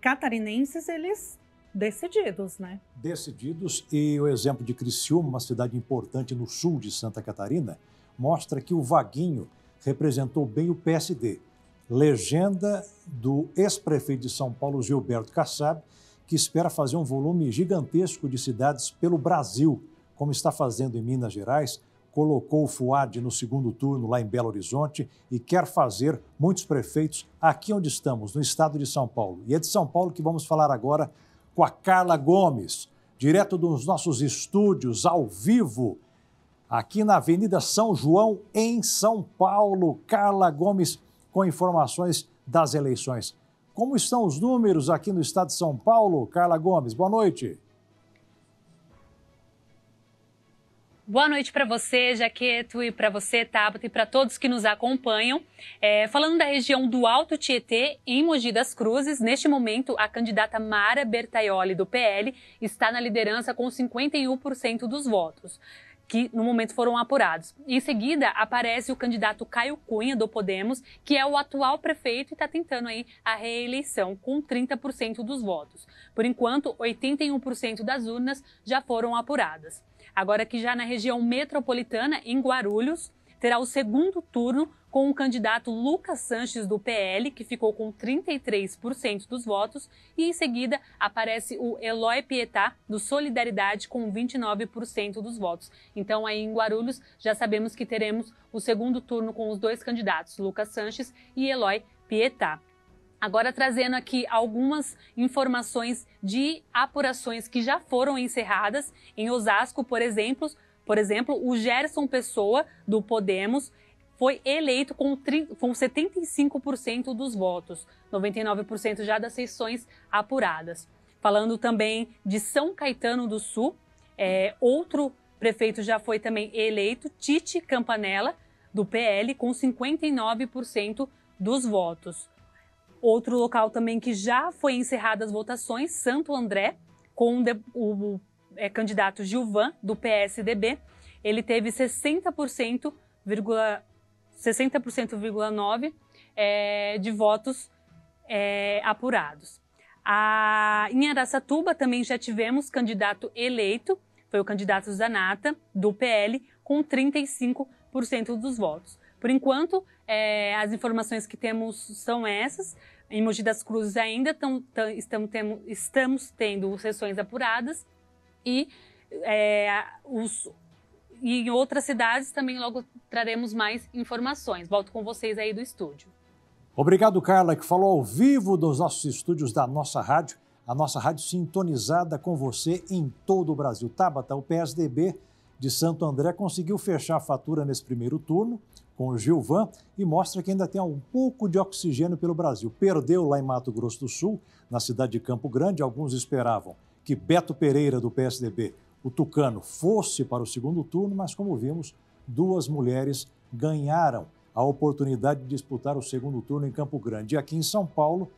catarinenses, eles decididos, né? Decididos, e o exemplo de Criciúma, uma cidade importante no sul de Santa Catarina, mostra que o Vaguinho representou bem o PSD. Legenda do ex-prefeito de São Paulo, Gilberto Kassab, que espera fazer um volume gigantesco de cidades pelo Brasil, como está fazendo em Minas Gerais, colocou o Fuad no segundo turno lá em Belo Horizonte e quer fazer muitos prefeitos aqui onde estamos, no estado de São Paulo. E é de São Paulo que vamos falar agora com a Carla Gomes, direto dos nossos estúdios, ao vivo, aqui na Avenida São João, em São Paulo. Carla Gomes, com informações das eleições. Como estão os números aqui no estado de São Paulo? Carla Gomes, boa noite. Boa noite para você, Jaqueto, e para você, Tabata, e para todos que nos acompanham. Falando da região do Alto Tietê, em Mogi das Cruzes, neste momento, a candidata Mara Bertaioli, do PL, está na liderança com 51% dos votos, que no momento foram apurados. Em seguida, aparece o candidato Caio Cunha, do Podemos, que é o atual prefeito e está tentando aí a reeleição, com 30% dos votos. Por enquanto, 81% das urnas já foram apuradas. Agora que já na região metropolitana, em Guarulhos, terá o segundo turno com o candidato Lucas Sanches, do PL, que ficou com 33% dos votos, e em seguida aparece o Eloy Pietá, do Solidariedade, com 29% dos votos. Então aí em Guarulhos já sabemos que teremos o segundo turno com os dois candidatos, Lucas Sanches e Eloy Pietá. Agora trazendo aqui algumas informações de apurações que já foram encerradas. Em Osasco, por exemplo, o Gerson Pessoa, do Podemos, foi eleito com 75% dos votos, 99% já das sessões apuradas. Falando também de São Caetano do Sul, outro prefeito já foi também eleito, Tite Campanella, do PL, com 59% dos votos. Outro local também que já foi encerrado as votações, Santo André, com o candidato Gilvan, do PSDB. Ele teve 60,9% de votos apurados. Em Araçatuba também já tivemos candidato eleito, foi o candidato Zanata, do PL, com 35% dos votos. Por enquanto, as informações que temos são essas. Em Mogi das Cruzes ainda estamos tendo sessões apuradas e em outras cidades também logo traremos mais informações. Volto com vocês aí do estúdio. Obrigado, Carla, que falou ao vivo dos nossos estúdios da nossa rádio, a nossa rádio sintonizada com você em todo o Brasil. Tabata, o PSDB de Santo André conseguiu fechar a fatura nesse primeiro turno com o Gilvan e mostra que ainda tem um pouco de oxigênio pelo Brasil. Perdeu lá em Mato Grosso do Sul, na cidade de Campo Grande. Alguns esperavam que Beto Pereira, do PSDB, o tucano, fosse para o segundo turno, mas como vimos, duas mulheres ganharam a oportunidade de disputar o segundo turno em Campo Grande. E aqui em São Paulo,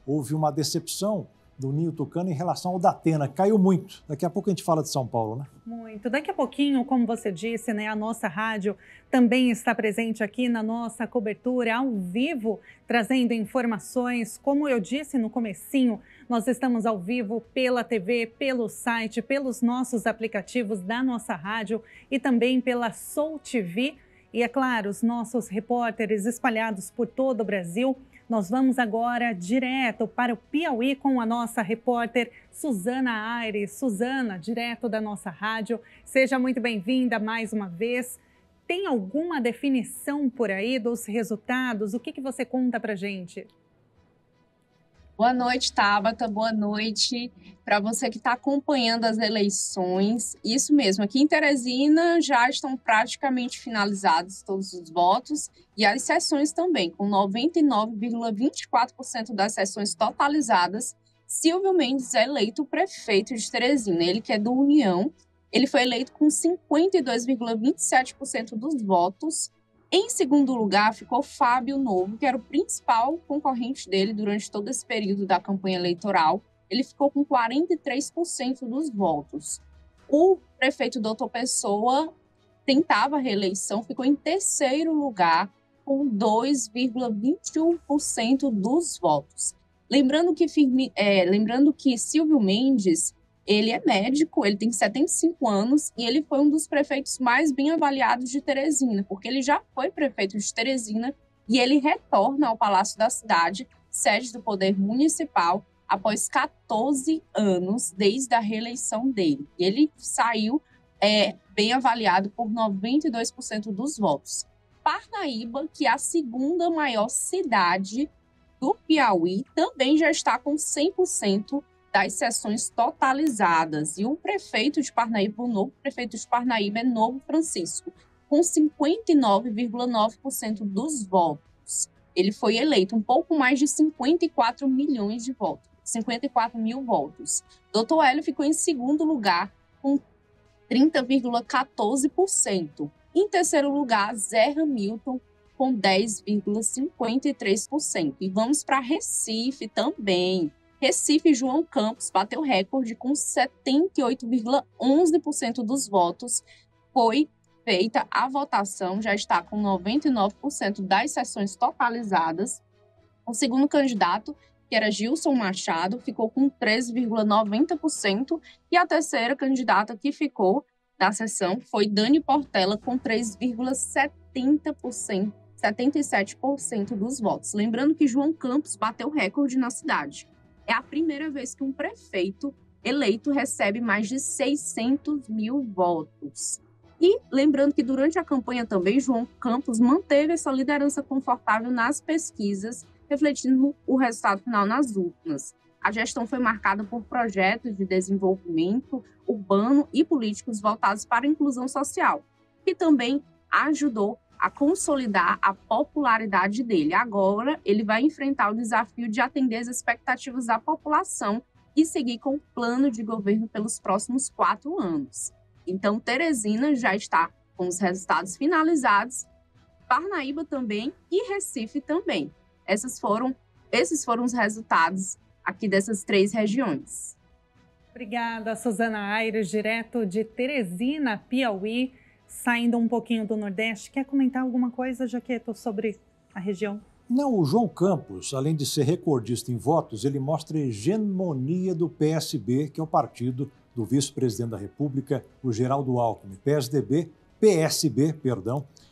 houve uma decepção do Ninho Tucano em relação ao Datena. Caiu muito. Daqui a pouco a gente fala de São Paulo, né? Muito. Daqui a pouquinho, como você disse, né, a nossa rádio também está presente aqui na nossa cobertura ao vivo, trazendo informações. Como eu disse no comecinho, nós estamos ao vivo pela TV, pelo site, pelos nossos aplicativos da nossa rádio e também pela Soul TV. E é claro, os nossos repórteres espalhados por todo o Brasil. Nós vamos agora direto para o Piauí com a nossa repórter Suzana Aires. Suzana, direto da nossa rádio, seja muito bem-vinda mais uma vez. Tem alguma definição por aí dos resultados? O que você conta para a gente? Boa noite, Tabata. Boa noite para você que está acompanhando as eleições. Isso mesmo, aqui em Teresina já estão praticamente finalizados todos os votos e as sessões também, com 99,24% das sessões totalizadas. Silvio Mendes é eleito prefeito de Teresina, ele que é do União. Ele foi eleito com 52,27% dos votos. Em segundo lugar, ficou Fábio Novo, que era o principal concorrente dele durante todo esse período da campanha eleitoral. Ele ficou com 43% dos votos. O prefeito Doutor Pessoa tentava a reeleição, ficou em terceiro lugar, com 2,21% dos votos. Lembrando que Silvio Mendes, ele é médico, ele tem 75 anos e ele foi um dos prefeitos mais bem avaliados de Teresina, porque ele já foi prefeito de Teresina e ele retorna ao Palácio da Cidade, sede do Poder Municipal, após 14 anos desde a reeleição dele. E ele saiu bem avaliado por 92% dos votos. Parnaíba, que é a segunda maior cidade do Piauí, também já está com 100% das sessões totalizadas. E o prefeito de Parnaíba, o novo prefeito de Parnaíba é Novo Francisco, com 59,9% dos votos. Ele foi eleito um pouco mais de 54 milhões de votos, 54 mil votos. Dr. Hélio ficou em segundo lugar, com 30,14%. Em terceiro lugar, Zé Hamilton, com 10,53%. E vamos para Recife também. Recife, João Campos bateu recorde com 78,11% dos votos. Foi feita a votação, já está com 99% das sessões totalizadas. O segundo candidato, que era Gilson Machado, ficou com 13,90%. E a terceira candidata que ficou da sessão foi Dani Portela, com 3,77% dos votos. Lembrando que João Campos bateu recorde na cidade. É a primeira vez que um prefeito eleito recebe mais de 600 mil votos. E lembrando que durante a campanha também, João Campos manteve essa liderança confortável nas pesquisas, refletindo o resultado final nas urnas. A gestão foi marcada por projetos de desenvolvimento urbano e políticos voltados para a inclusão social, que também ajudou a consolidar a popularidade dele. Agora, ele vai enfrentar o desafio de atender as expectativas da população e seguir com o plano de governo pelos próximos 4 anos. Então, Teresina já está com os resultados finalizados, Parnaíba também e Recife também. Esses foram os resultados aqui dessas 3 regiões. Obrigada, Suzana Aires, direto de Teresina, Piauí. Saindo um pouquinho do Nordeste, quer comentar alguma coisa, Jaqueto, sobre a região? Não, o João Campos, além de ser recordista em votos, ele mostra a hegemonia do PSB, que é o partido do vice-presidente da República, o Geraldo Alckmin. PSB,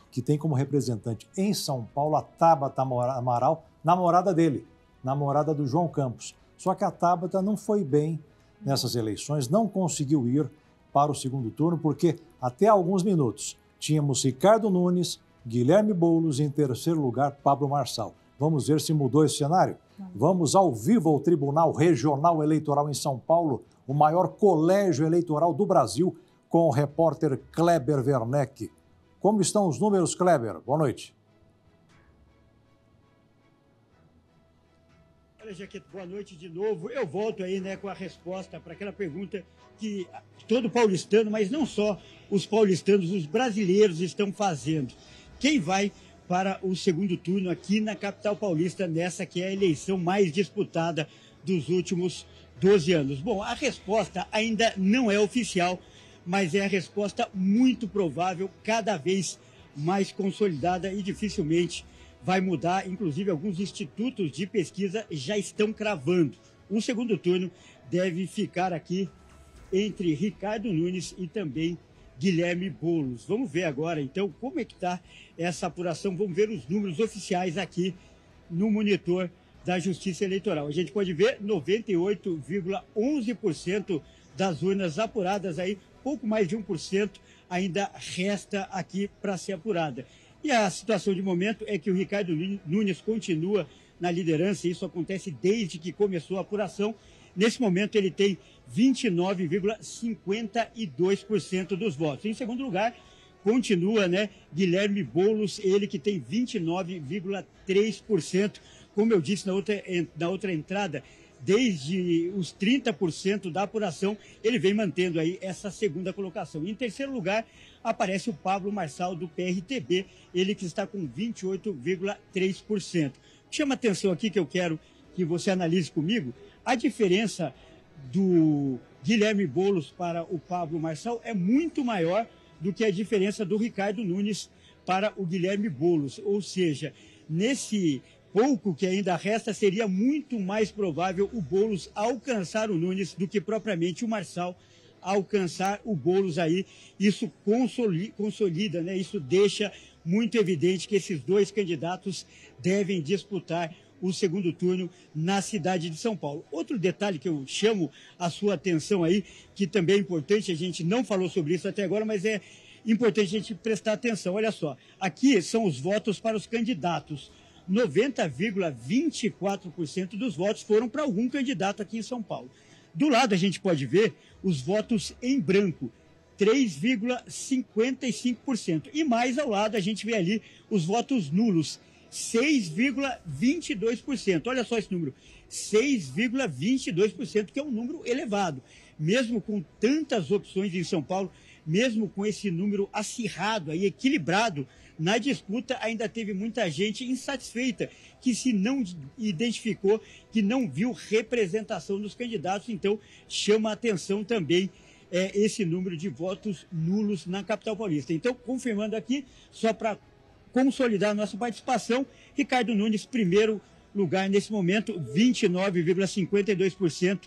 que tem como representante em São Paulo a Tabata Amaral, namorada dele, namorada do João Campos. Só que a Tabata não foi bem nessas eleições, não conseguiu ir para o segundo turno, porque até alguns minutos tínhamos Ricardo Nunes, Guilherme Boulos e em terceiro lugar Pablo Marçal. Vamos ver se mudou esse cenário? Vamos ao vivo ao Tribunal Regional Eleitoral em São Paulo, o maior colégio eleitoral do Brasil, com o repórter Kleber Werneck. Como estão os números, Kleber? Boa noite. Olha, Jaqueto, boa noite de novo. Eu volto aí, com a resposta para aquela pergunta que todo paulistano, mas não só os paulistanos, os brasileiros estão fazendo. Quem vai para o segundo turno aqui na capital paulista, nessa que é a eleição mais disputada dos últimos 12 anos? Bom, a resposta ainda não é oficial, mas é a resposta muito provável, cada vez mais consolidada e dificilmente vai mudar. Inclusive, alguns institutos de pesquisa já estão cravando. O segundo turno deve ficar aqui entre Ricardo Nunes e também Guilherme Boulos. Vamos ver agora, então, como é que está essa apuração. Vamos ver os números oficiais aqui no monitor da Justiça Eleitoral. A gente pode ver 98,11% das urnas apuradas aí, pouco mais de 1% ainda resta aqui para ser apurada. E a situação de momento é que o Ricardo Nunes continua na liderança, isso acontece desde que começou a apuração. Nesse momento ele tem 29,52% dos votos. Em segundo lugar, continua, Guilherme Boulos, ele que tem 29,3%. Como eu disse na outra entrada, desde os 30% da apuração, ele vem mantendo aí essa segunda colocação. Em terceiro lugar, aparece o Pablo Marçal, do PRTB, ele que está com 28,3%. Chama atenção aqui que eu quero que você analise comigo, a diferença do Guilherme Boulos para o Pablo Marçal é muito maior do que a diferença do Ricardo Nunes para o Guilherme Boulos. Ou seja, nesse pouco que ainda resta, seria muito mais provável o Boulos alcançar o Nunes do que propriamente o Marçal alcançar o Boulos aí. Isso consolida, Isso deixa muito evidente que esses dois candidatos devem disputar o segundo turno na cidade de São Paulo. Outro detalhe que eu chamo a sua atenção aí, que também é importante, a gente não falou sobre isso até agora, mas é importante a gente prestar atenção. Olha só, aqui são os votos para os candidatos. 90,24% dos votos foram para algum candidato aqui em São Paulo. Do lado a gente pode ver os votos em branco, 3,55%. E mais ao lado a gente vê ali os votos nulos, 6,22%. Olha só esse número, 6,22%, que é um número elevado. Mesmo com tantas opções em São Paulo, mesmo com esse número acirrado e equilibrado na disputa, ainda teve muita gente insatisfeita, que se não identificou, que não viu representação dos candidatos. Então, chama a atenção também esse número de votos nulos na capital paulista. Então, confirmando aqui, só para consolidar a nossa participação, Ricardo Nunes, primeiro lugar nesse momento, 29,52%,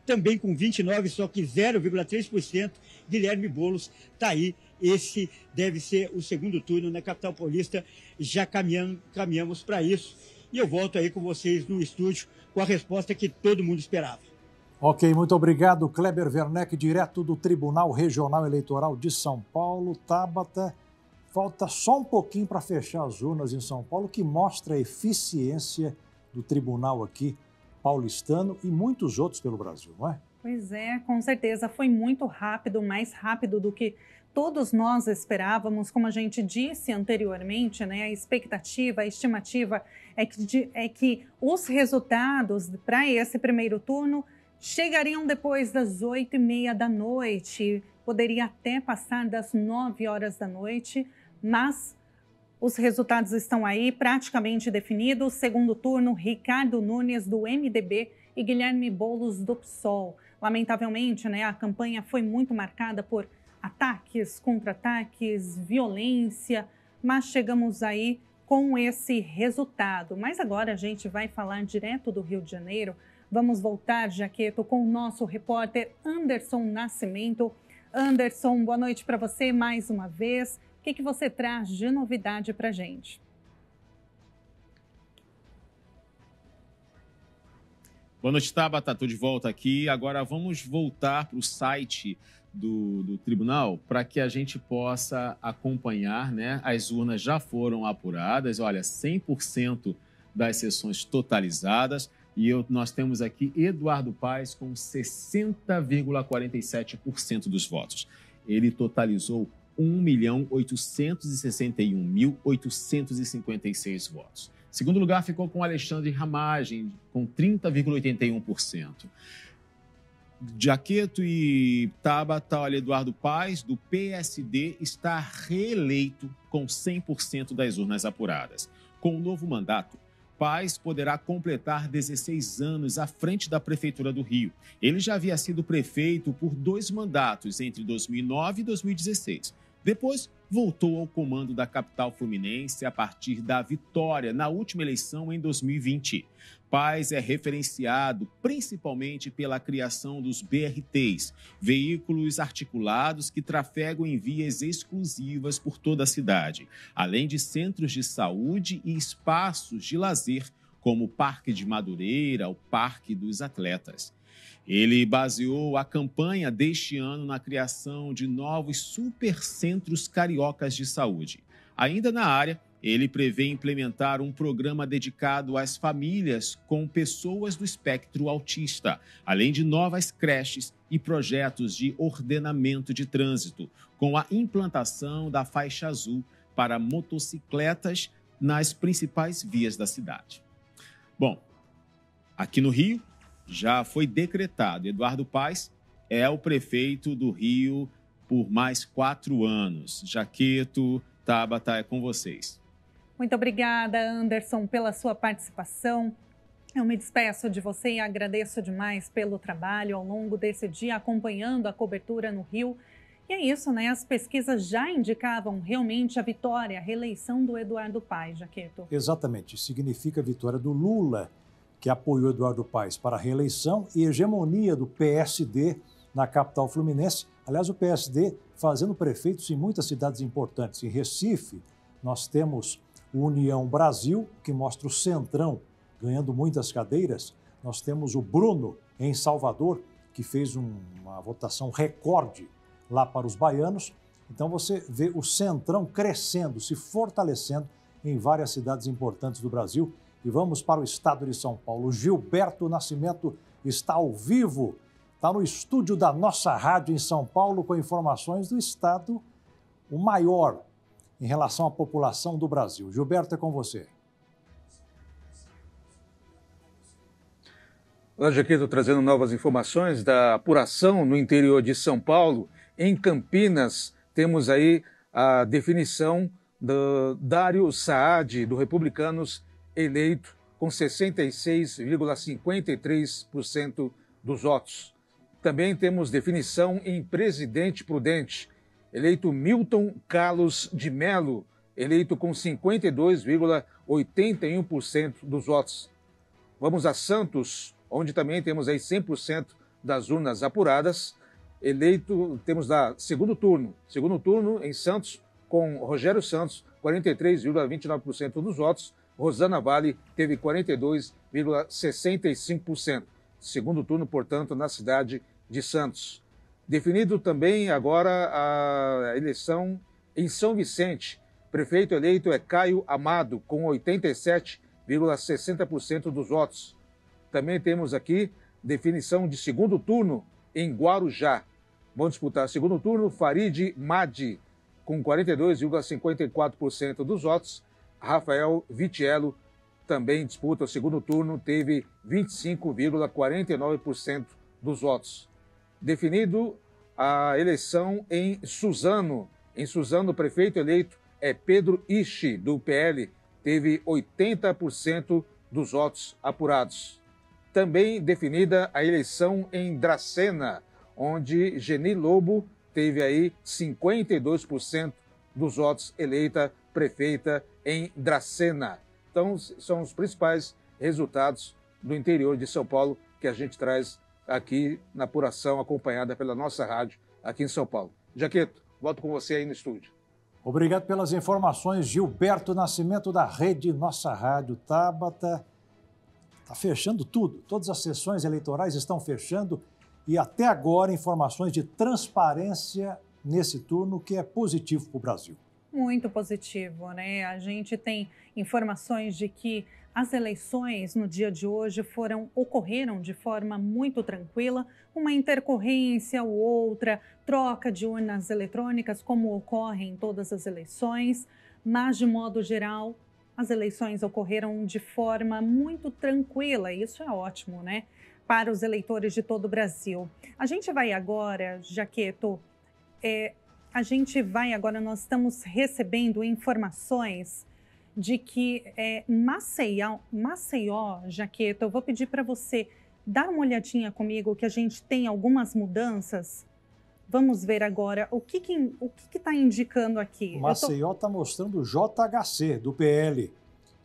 também com 29%, só que 0,3%, Guilherme Boulos está aí. Esse deve ser o segundo turno na capital paulista, já caminhamos para isso. E eu volto aí com vocês no estúdio com a resposta que todo mundo esperava. Ok, muito obrigado, Kleber Werneck, direto do Tribunal Regional Eleitoral de São Paulo. Tabata, falta só um pouquinho para fechar as urnas em São Paulo, que mostra a eficiência do tribunal aqui paulistano e muitos outros pelo Brasil, não é? Pois é, com certeza. Foi muito rápido, mais rápido do que todos nós esperávamos. Como a gente disse anteriormente, a expectativa, a estimativa é que os resultados para esse primeiro turno chegariam depois das 8h30 da noite, poderia até passar das 9 horas da noite, mas os resultados estão aí praticamente definidos. Segundo turno, Ricardo Nunes, do MDB, e Guilherme Boulos, do PSOL. Lamentavelmente, a campanha foi muito marcada por ataques, contra-ataques, violência, mas chegamos aí com esse resultado. Mas agora a gente vai falar direto do Rio de Janeiro. Vamos voltar, Jaqueto, com o nosso repórter Anderson Nascimento. Anderson, boa noite para você mais uma vez. O que você traz de novidade para a gente? Boa noite, Tabata. Estou de volta aqui. Agora vamos voltar para o site do tribunal para que a gente possa acompanhar, As urnas já foram apuradas, olha, 100% das sessões totalizadas. E nós temos aqui Eduardo Paes com 60,47% dos votos. Ele totalizou 1.861.856 votos. Segundo lugar ficou com Alexandre Ramagem, com 30,81%. Jaqueto e Tabata, olha, Eduardo Paes, do PSD, está reeleito com 100% das urnas apuradas. Com o novo mandato, Paes poderá completar 16 anos à frente da Prefeitura do Rio. Ele já havia sido prefeito por 2 mandatos, entre 2009 e 2016. Depois, voltou ao comando da capital fluminense a partir da vitória na última eleição em 2020. Paz é referenciado principalmente pela criação dos BRTs, veículos articulados que trafegam em vias exclusivas por toda a cidade, além de centros de saúde e espaços de lazer, como o Parque de Madureira, o Parque dos Atletas. Ele baseou a campanha deste ano na criação de novos supercentros cariocas de saúde. Ainda na área, ele prevê implementar um programa dedicado às famílias com pessoas do espectro autista, além de novas creches e projetos de ordenamento de trânsito, com a implantação da faixa azul para motocicletas nas principais vias da cidade. Bom, aqui no Rio já foi decretado. Eduardo Paes é o prefeito do Rio por mais 4 anos. Jaqueto, Tabata, é com vocês. Muito obrigada, Anderson, pela sua participação. Eu me despeço de você e agradeço demais pelo trabalho ao longo desse dia, acompanhando a cobertura no Rio. E é isso, né? As pesquisas já indicavam realmente a vitória, a reeleição do Eduardo Paes, Jaqueto. Exatamente. Significa a vitória do Lula, que apoiou Eduardo Paes para a reeleição, e hegemonia do PSD na capital fluminense. Aliás, o PSD fazendo prefeitos em muitas cidades importantes. Em Recife, nós temos o União Brasil, que mostra o Centrão ganhando muitas cadeiras. Nós temos o Bruno, em Salvador, que fez uma votação recorde lá para os baianos. Então você vê o Centrão crescendo, se fortalecendo em várias cidades importantes do Brasil. E vamos para o estado de São Paulo. Gilberto Nascimento está ao vivo, está no estúdio da nossa rádio em São Paulo com informações do estado, o maior em relação à população do Brasil. Gilberto, é com você. Olá, Jaqueto, trazendo novas informações da apuração no interior de São Paulo. Em Campinas, temos aí a definição do Dário Saad, do Republicanos, eleito com 66,53% dos votos. Também temos definição em Presidente Prudente, eleito Milton Carlos de Mello, eleito com 52,81% dos votos. Vamos a Santos, onde também temos aí 100% das urnas apuradas. Eleito, temos da segundo turno em Santos, com Rogério Santos, 43,29% dos votos. Rosana Vale teve 42,65%. Segundo turno, portanto, na cidade de Santos. Definido também agora a eleição em São Vicente. Prefeito eleito é Caio Amado, com 87,60% dos votos. Também temos aqui definição de segundo turno em Guarujá. Vão disputar segundo turno Farid Madi, com 42,54% dos votos. Rafael Vitiello também disputa o segundo turno, teve 25,49% dos votos. Definido a eleição em Suzano. Em Suzano, o prefeito eleito é Pedro Ishi, do PL, teve 80% dos votos apurados. Também definida a eleição em Dracena, onde Geni Lobo teve aí 52% dos votos, eleita prefeita em Dracena. Então, são os principais resultados do interior de São Paulo que a gente traz aqui na apuração, acompanhada pela nossa rádio aqui em São Paulo. Jaqueto, volto com você aí no estúdio. Obrigado pelas informações, Gilberto Nascimento, da Rede Nossa Rádio. Tabata, está fechando tudo. Todas as sessões eleitorais estão fechando e até agora informações de transparência nesse turno, que é positivo para o Brasil. Muito positivo, né? A gente tem informações de que as eleições no dia de hoje ocorreram de forma muito tranquila, uma intercorrência ou outra, troca de urnas eletrônicas, como ocorre em todas as eleições, mas de modo geral, as eleições ocorreram de forma muito tranquila, e isso é ótimo, né? Para os eleitores de todo o Brasil. A gente vai agora, Jaqueto, nós estamos recebendo informações de que Maceió, Jaqueto, eu vou pedir para você dar uma olhadinha comigo, que a gente tem algumas mudanças. Vamos ver agora o que está indicando aqui. Maceió está mostrando o JHC, do PL.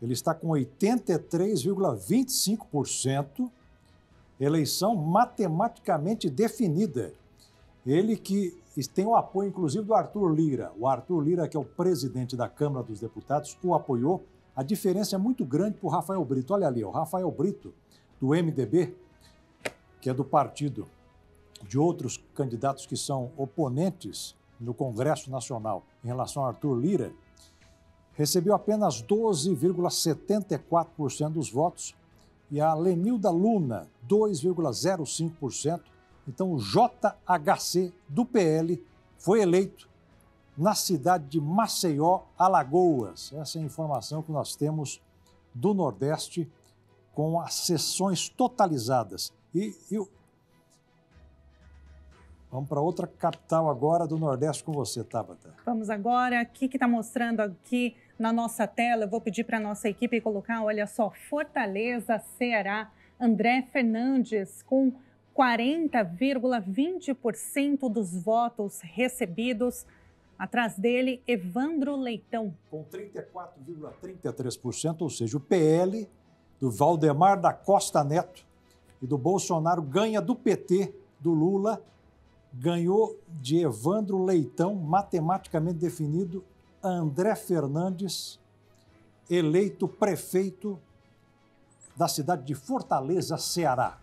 Ele está com 83,25%, eleição matematicamente definida. Ele que tem o apoio, inclusive, do Arthur Lira. O Arthur Lira, que é o presidente da Câmara dos Deputados, o apoiou. A diferença é muito grande para o Rafael Brito. Olha ali, o Rafael Brito, do MDB, que é do partido de outros candidatos que são oponentes no Congresso Nacional em relação ao Arthur Lira, recebeu apenas 12,74% dos votos e a Lenilda Luna, 2,05%. Então, o JHC do PL foi eleito na cidade de Maceió, Alagoas. Essa é a informação que nós temos do Nordeste com as sessões totalizadas. Vamos para outra capital agora do Nordeste com você, Tabata. Vamos agora, aqui que está mostrando aqui na nossa tela, eu vou pedir para a nossa equipe colocar, olha só, Fortaleza, Ceará, André Fernandes com 40,20% dos votos recebidos. Atrás dele, Evandro Leitão. Com 34,33%, ou seja, o PL do Valdemar da Costa Neto e do Bolsonaro ganha do PT, do Lula, ganhou de Evandro Leitão, matematicamente definido, André Fernandes, eleito prefeito da cidade de Fortaleza, Ceará.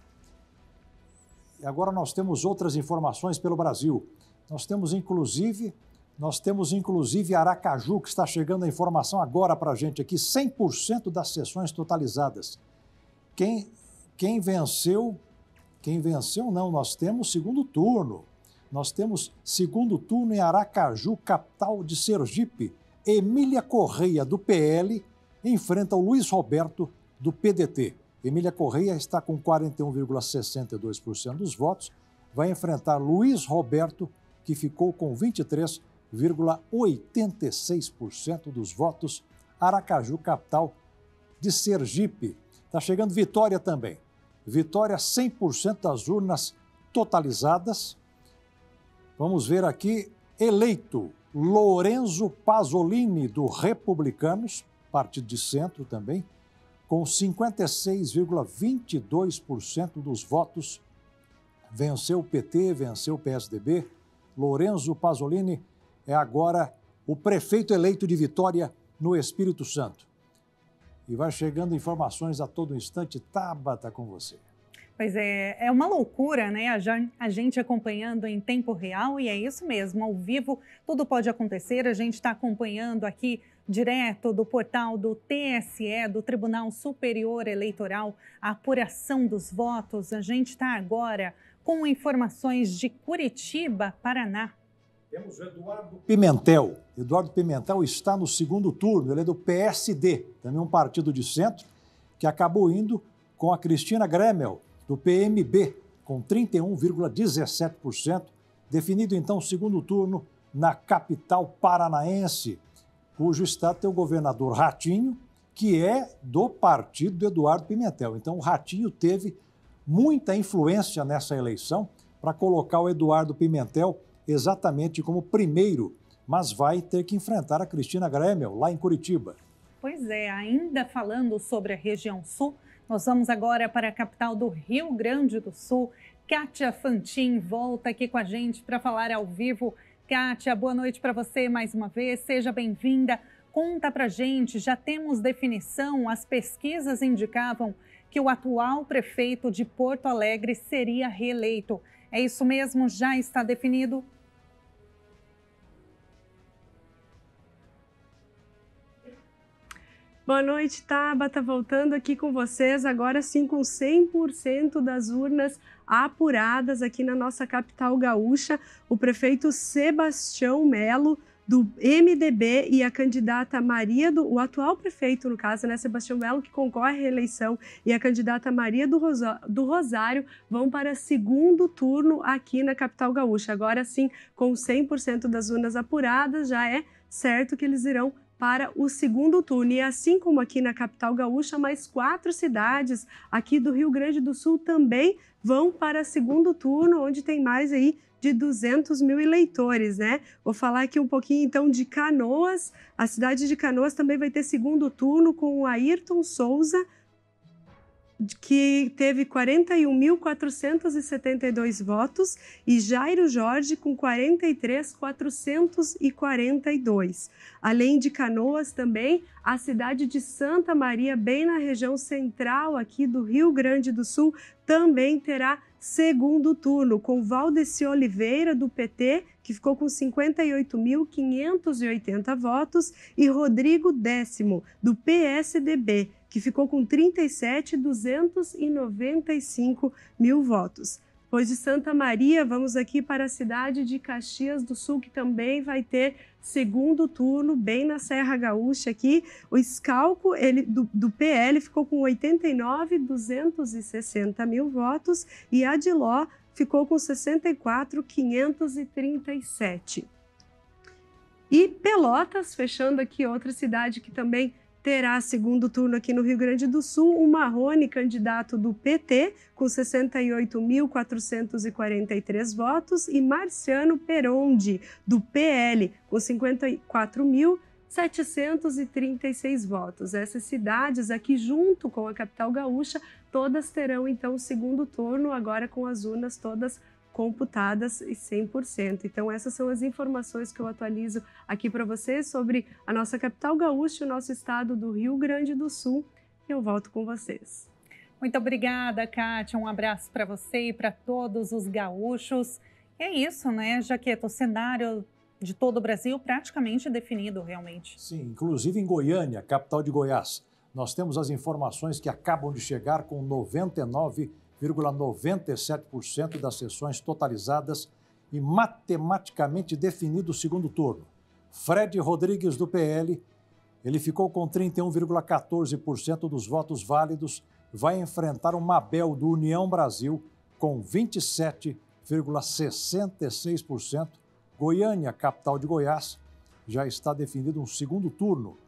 E agora nós temos outras informações pelo Brasil. Nós temos inclusive Aracaju, que está chegando a informação agora para a gente aqui, 100% das sessões totalizadas. Quem venceu não, nós temos segundo turno. Nós temos segundo turno em Aracaju, capital de Sergipe. Emília Correia, do PL, enfrenta o Luiz Roberto, do PDT. Emília Correia está com 41,62% dos votos, vai enfrentar Luiz Roberto, que ficou com 23,86% dos votos. Aracaju, capital de Sergipe. Está chegando Vitória também. Vitória, 100% das urnas totalizadas. Vamos ver aqui, eleito Lorenzo Pasolini, do Republicanos, partido de centro também, com 56,22% dos votos. Venceu o PT, venceu o PSDB. Lorenzo Pasolini é agora o prefeito eleito de Vitória, no Espírito Santo. E vai chegando informações a todo instante. Tabata, com você. Pois é uma loucura, né? A gente acompanhando em tempo real, e é isso mesmo, ao vivo tudo pode acontecer. A gente está acompanhando aqui direto do portal do TSE, do Tribunal Superior Eleitoral, a apuração dos votos. A gente está agora com informações de Curitiba, Paraná. Temos o Eduardo Pimentel. Eduardo Pimentel está no segundo turno, ele é do PSD, também um partido de centro, que acabou indo com a Cristina Gremel, do PMB, com 31,17%. Definido, então, o segundo turno na capital paranaense, cujo estado tem o governador Ratinho, que é do partido do Eduardo Pimentel. Então, o Ratinho teve muita influência nessa eleição para colocar o Eduardo Pimentel exatamente como primeiro, mas vai ter que enfrentar a Cristina Gremel, lá em Curitiba. Pois é, ainda falando sobre a região sul, nós vamos agora para a capital do Rio Grande do Sul. Kátia Fantin volta aqui com a gente para falar ao vivo. Kátia, boa noite para você mais uma vez, seja bem-vinda. Conta para a gente, já temos definição, as pesquisas indicavam que o atual prefeito de Porto Alegre seria reeleito. É isso mesmo? Já está definido? Boa noite, Tabata. Voltando aqui com vocês, agora sim com 100% das urnas apuradas aqui na nossa capital gaúcha. O prefeito Sebastião Melo, do MDB, e a candidata Maria o atual prefeito, no caso, né, Sebastião Melo, que concorre à reeleição, e a candidata Maria do Rosário vão para segundo turno aqui na capital gaúcha. Agora sim, com 100% das urnas apuradas, já é certo que eles irão para o segundo turno. E assim como aqui na capital gaúcha, mais 4 cidades aqui do Rio Grande do Sul também vão para o segundo turno, onde tem mais aí de 200 mil eleitores, né? Vou falar aqui um pouquinho, então, de Canoas. A cidade de Canoas também vai ter segundo turno com o Ayrton Souza, que teve 41.472 votos, e Jairo Jorge com 43.442. Além de Canoas também, a cidade de Santa Maria, bem na região central aqui do Rio Grande do Sul, também terá segundo turno, com Valdeci Oliveira, do PT, que ficou com 58.580 votos, e Rodrigo Décimo, do PSDB, que ficou com 37.295 mil votos. Depois de Santa Maria, vamos aqui para a cidade de Caxias do Sul, que também vai ter segundo turno, bem na Serra Gaúcha aqui. O Scalco, do PL, ficou com 89.260 mil votos e a Adiló ficou com 64.537. E Pelotas, fechando aqui outra cidade que também terá segundo turno aqui no Rio Grande do Sul, o Marrone, candidato do PT, com 68.443 votos, e Marciano Perondi, do PL, com 54.736 votos. Essas cidades aqui, junto com a capital gaúcha, todas terão, então, segundo turno, agora com as urnas todas computadas e 100%. Então, essas são as informações que eu atualizo aqui para vocês sobre a nossa capital gaúcha e o nosso estado do Rio Grande do Sul. Eu volto com vocês. Muito obrigada, Kátia. Um abraço para você e para todos os gaúchos. E é isso, né, Jaqueta? O cenário de todo o Brasil praticamente definido, realmente. Sim, inclusive em Goiânia, capital de Goiás. Nós temos as informações que acabam de chegar com 99,97% das sessões totalizadas e matematicamente definido o segundo turno. Fred Rodrigues, do PL, ele ficou com 31,14% dos votos válidos, vai enfrentar o Mabel, do União Brasil, com 27,66%. Goiânia, capital de Goiás, já está definido um segundo turno,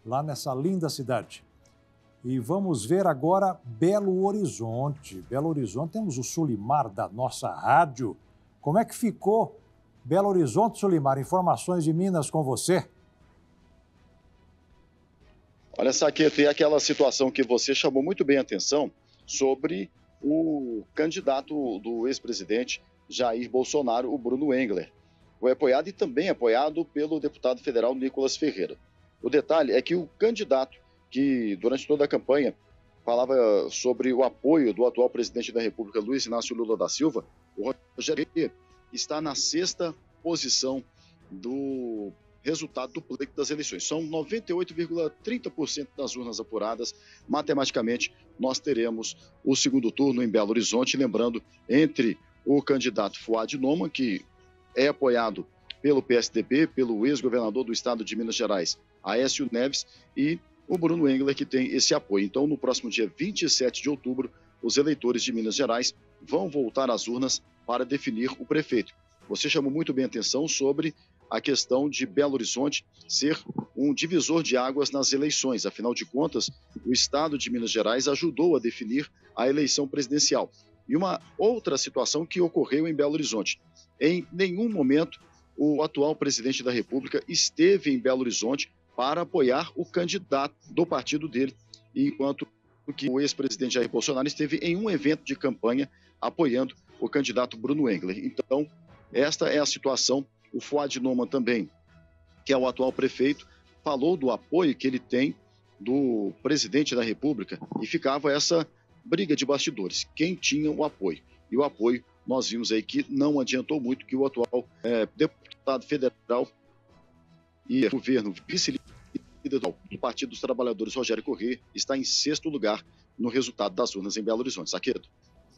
lá nessa linda cidade. E vamos ver agora Belo Horizonte. Belo Horizonte, temos o Sulimar da nossa rádio. Como é que ficou Belo Horizonte, Sulimar? Informações de Minas com você. Olha, Saqueto, e aquela situação que você chamou muito bem a atenção sobre o candidato do ex-presidente Jair Bolsonaro, o Bruno Engler. Foi apoiado e também apoiado pelo deputado federal Nicolas Ferreira. O detalhe é que o candidato que durante toda a campanha falava sobre o apoio do atual presidente da República, Luiz Inácio Lula da Silva, o Rogério está na 6ª posição do resultado do pleito das eleições. São 98,30% das urnas apuradas. Matematicamente, nós teremos o segundo turno em Belo Horizonte, lembrando, entre o candidato Fuad Noman, que é apoiado pelo PSDB, pelo ex-governador do estado de Minas Gerais, Aécio Neves, e o Bruno Engler, que tem esse apoio. Então, no próximo dia 27 de outubro, os eleitores de Minas Gerais vão voltar às urnas para definir o prefeito. Você chamou muito bem a atenção sobre a questão de Belo Horizonte ser um divisor de águas nas eleições. Afinal de contas, o estado de Minas Gerais ajudou a definir a eleição presidencial. E uma outra situação que ocorreu em Belo Horizonte. Em nenhum momento, o atual presidente da República esteve em Belo Horizonte para apoiar o candidato do partido dele, enquanto que o ex-presidente Jair Bolsonaro esteve em um evento de campanha apoiando o candidato Bruno Engler. Então, esta é a situação. O Fuad Noman também, que é o atual prefeito, falou do apoio que ele tem do presidente da República e ficava essa briga de bastidores. Quem tinha o apoio? E o apoio, nós vimos aí que não adiantou muito, que o atual deputado federal e governo vice-líder do Partido dos Trabalhadores, Rogério Corrêa, está em 6º lugar no resultado das urnas em Belo Horizonte. Saqueto.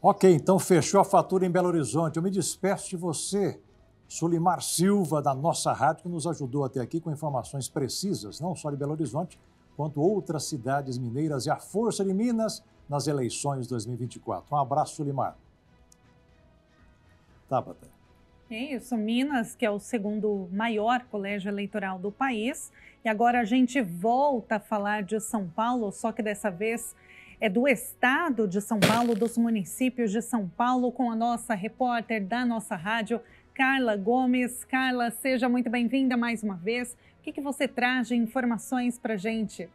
Ok, então fechou a fatura em Belo Horizonte. Eu me despeço de você, Sulimar Silva, da nossa rádio, que nos ajudou até aqui com informações precisas, não só de Belo Horizonte, quanto outras cidades mineiras e a força de Minas nas eleições 2024. Um abraço, Sulimar. Tabata. É isso, Minas, que é o segundo maior colégio eleitoral do país. E agora a gente volta a falar de São Paulo, só que dessa vez é do estado de São Paulo, dos municípios de São Paulo, com a nossa repórter da nossa rádio, Carla Gomes. Carla, seja muito bem-vinda mais uma vez. O que você traz de informações para a gente?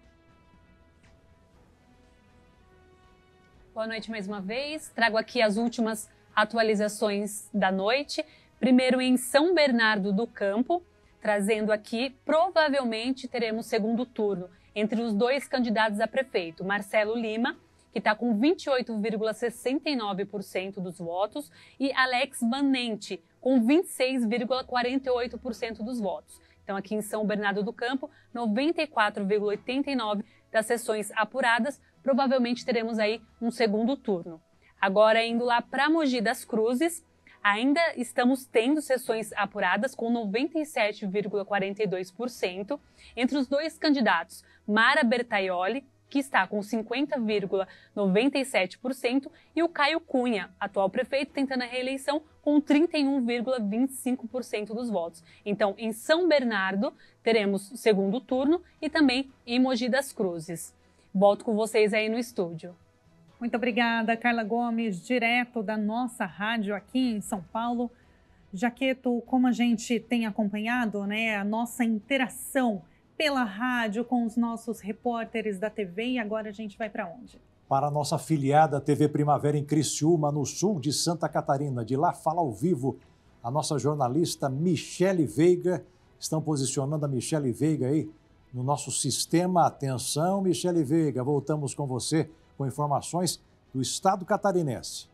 Boa noite mais uma vez. Trago aqui as últimas atualizações da noite. Primeiro em São Bernardo do Campo, trazendo aqui, provavelmente teremos segundo turno entre os dois candidatos a prefeito, Marcelo Lima, que está com 28,69% dos votos, e Alex Manente, com 26,48% dos votos. Então, aqui em São Bernardo do Campo, 94,89% das sessões apuradas, provavelmente teremos aí um segundo turno. Agora, indo lá para Mogi das Cruzes, ainda estamos tendo sessões apuradas com 97,42% entre os dois candidatos, Mara Bertaioli, que está com 50,97%, e o Caio Cunha, atual prefeito, tentando a reeleição com 31,25% dos votos. Então, em São Bernardo, teremos segundo turno e também em Mogi das Cruzes. Volto com vocês aí no estúdio. Muito obrigada, Carla Gomes, direto da nossa rádio aqui em São Paulo. Jaqueto, como a gente tem acompanhado, né, a nossa interação pela rádio com os nossos repórteres da TV, e agora a gente vai para onde? Para a nossa afiliada TV Primavera em Criciúma, no sul de Santa Catarina. De lá fala ao vivo a nossa jornalista Michele Veiga. Estão posicionando a Michele Veiga aí no nosso sistema. Atenção, Michele Veiga, voltamos com você com informações do estado catarinense.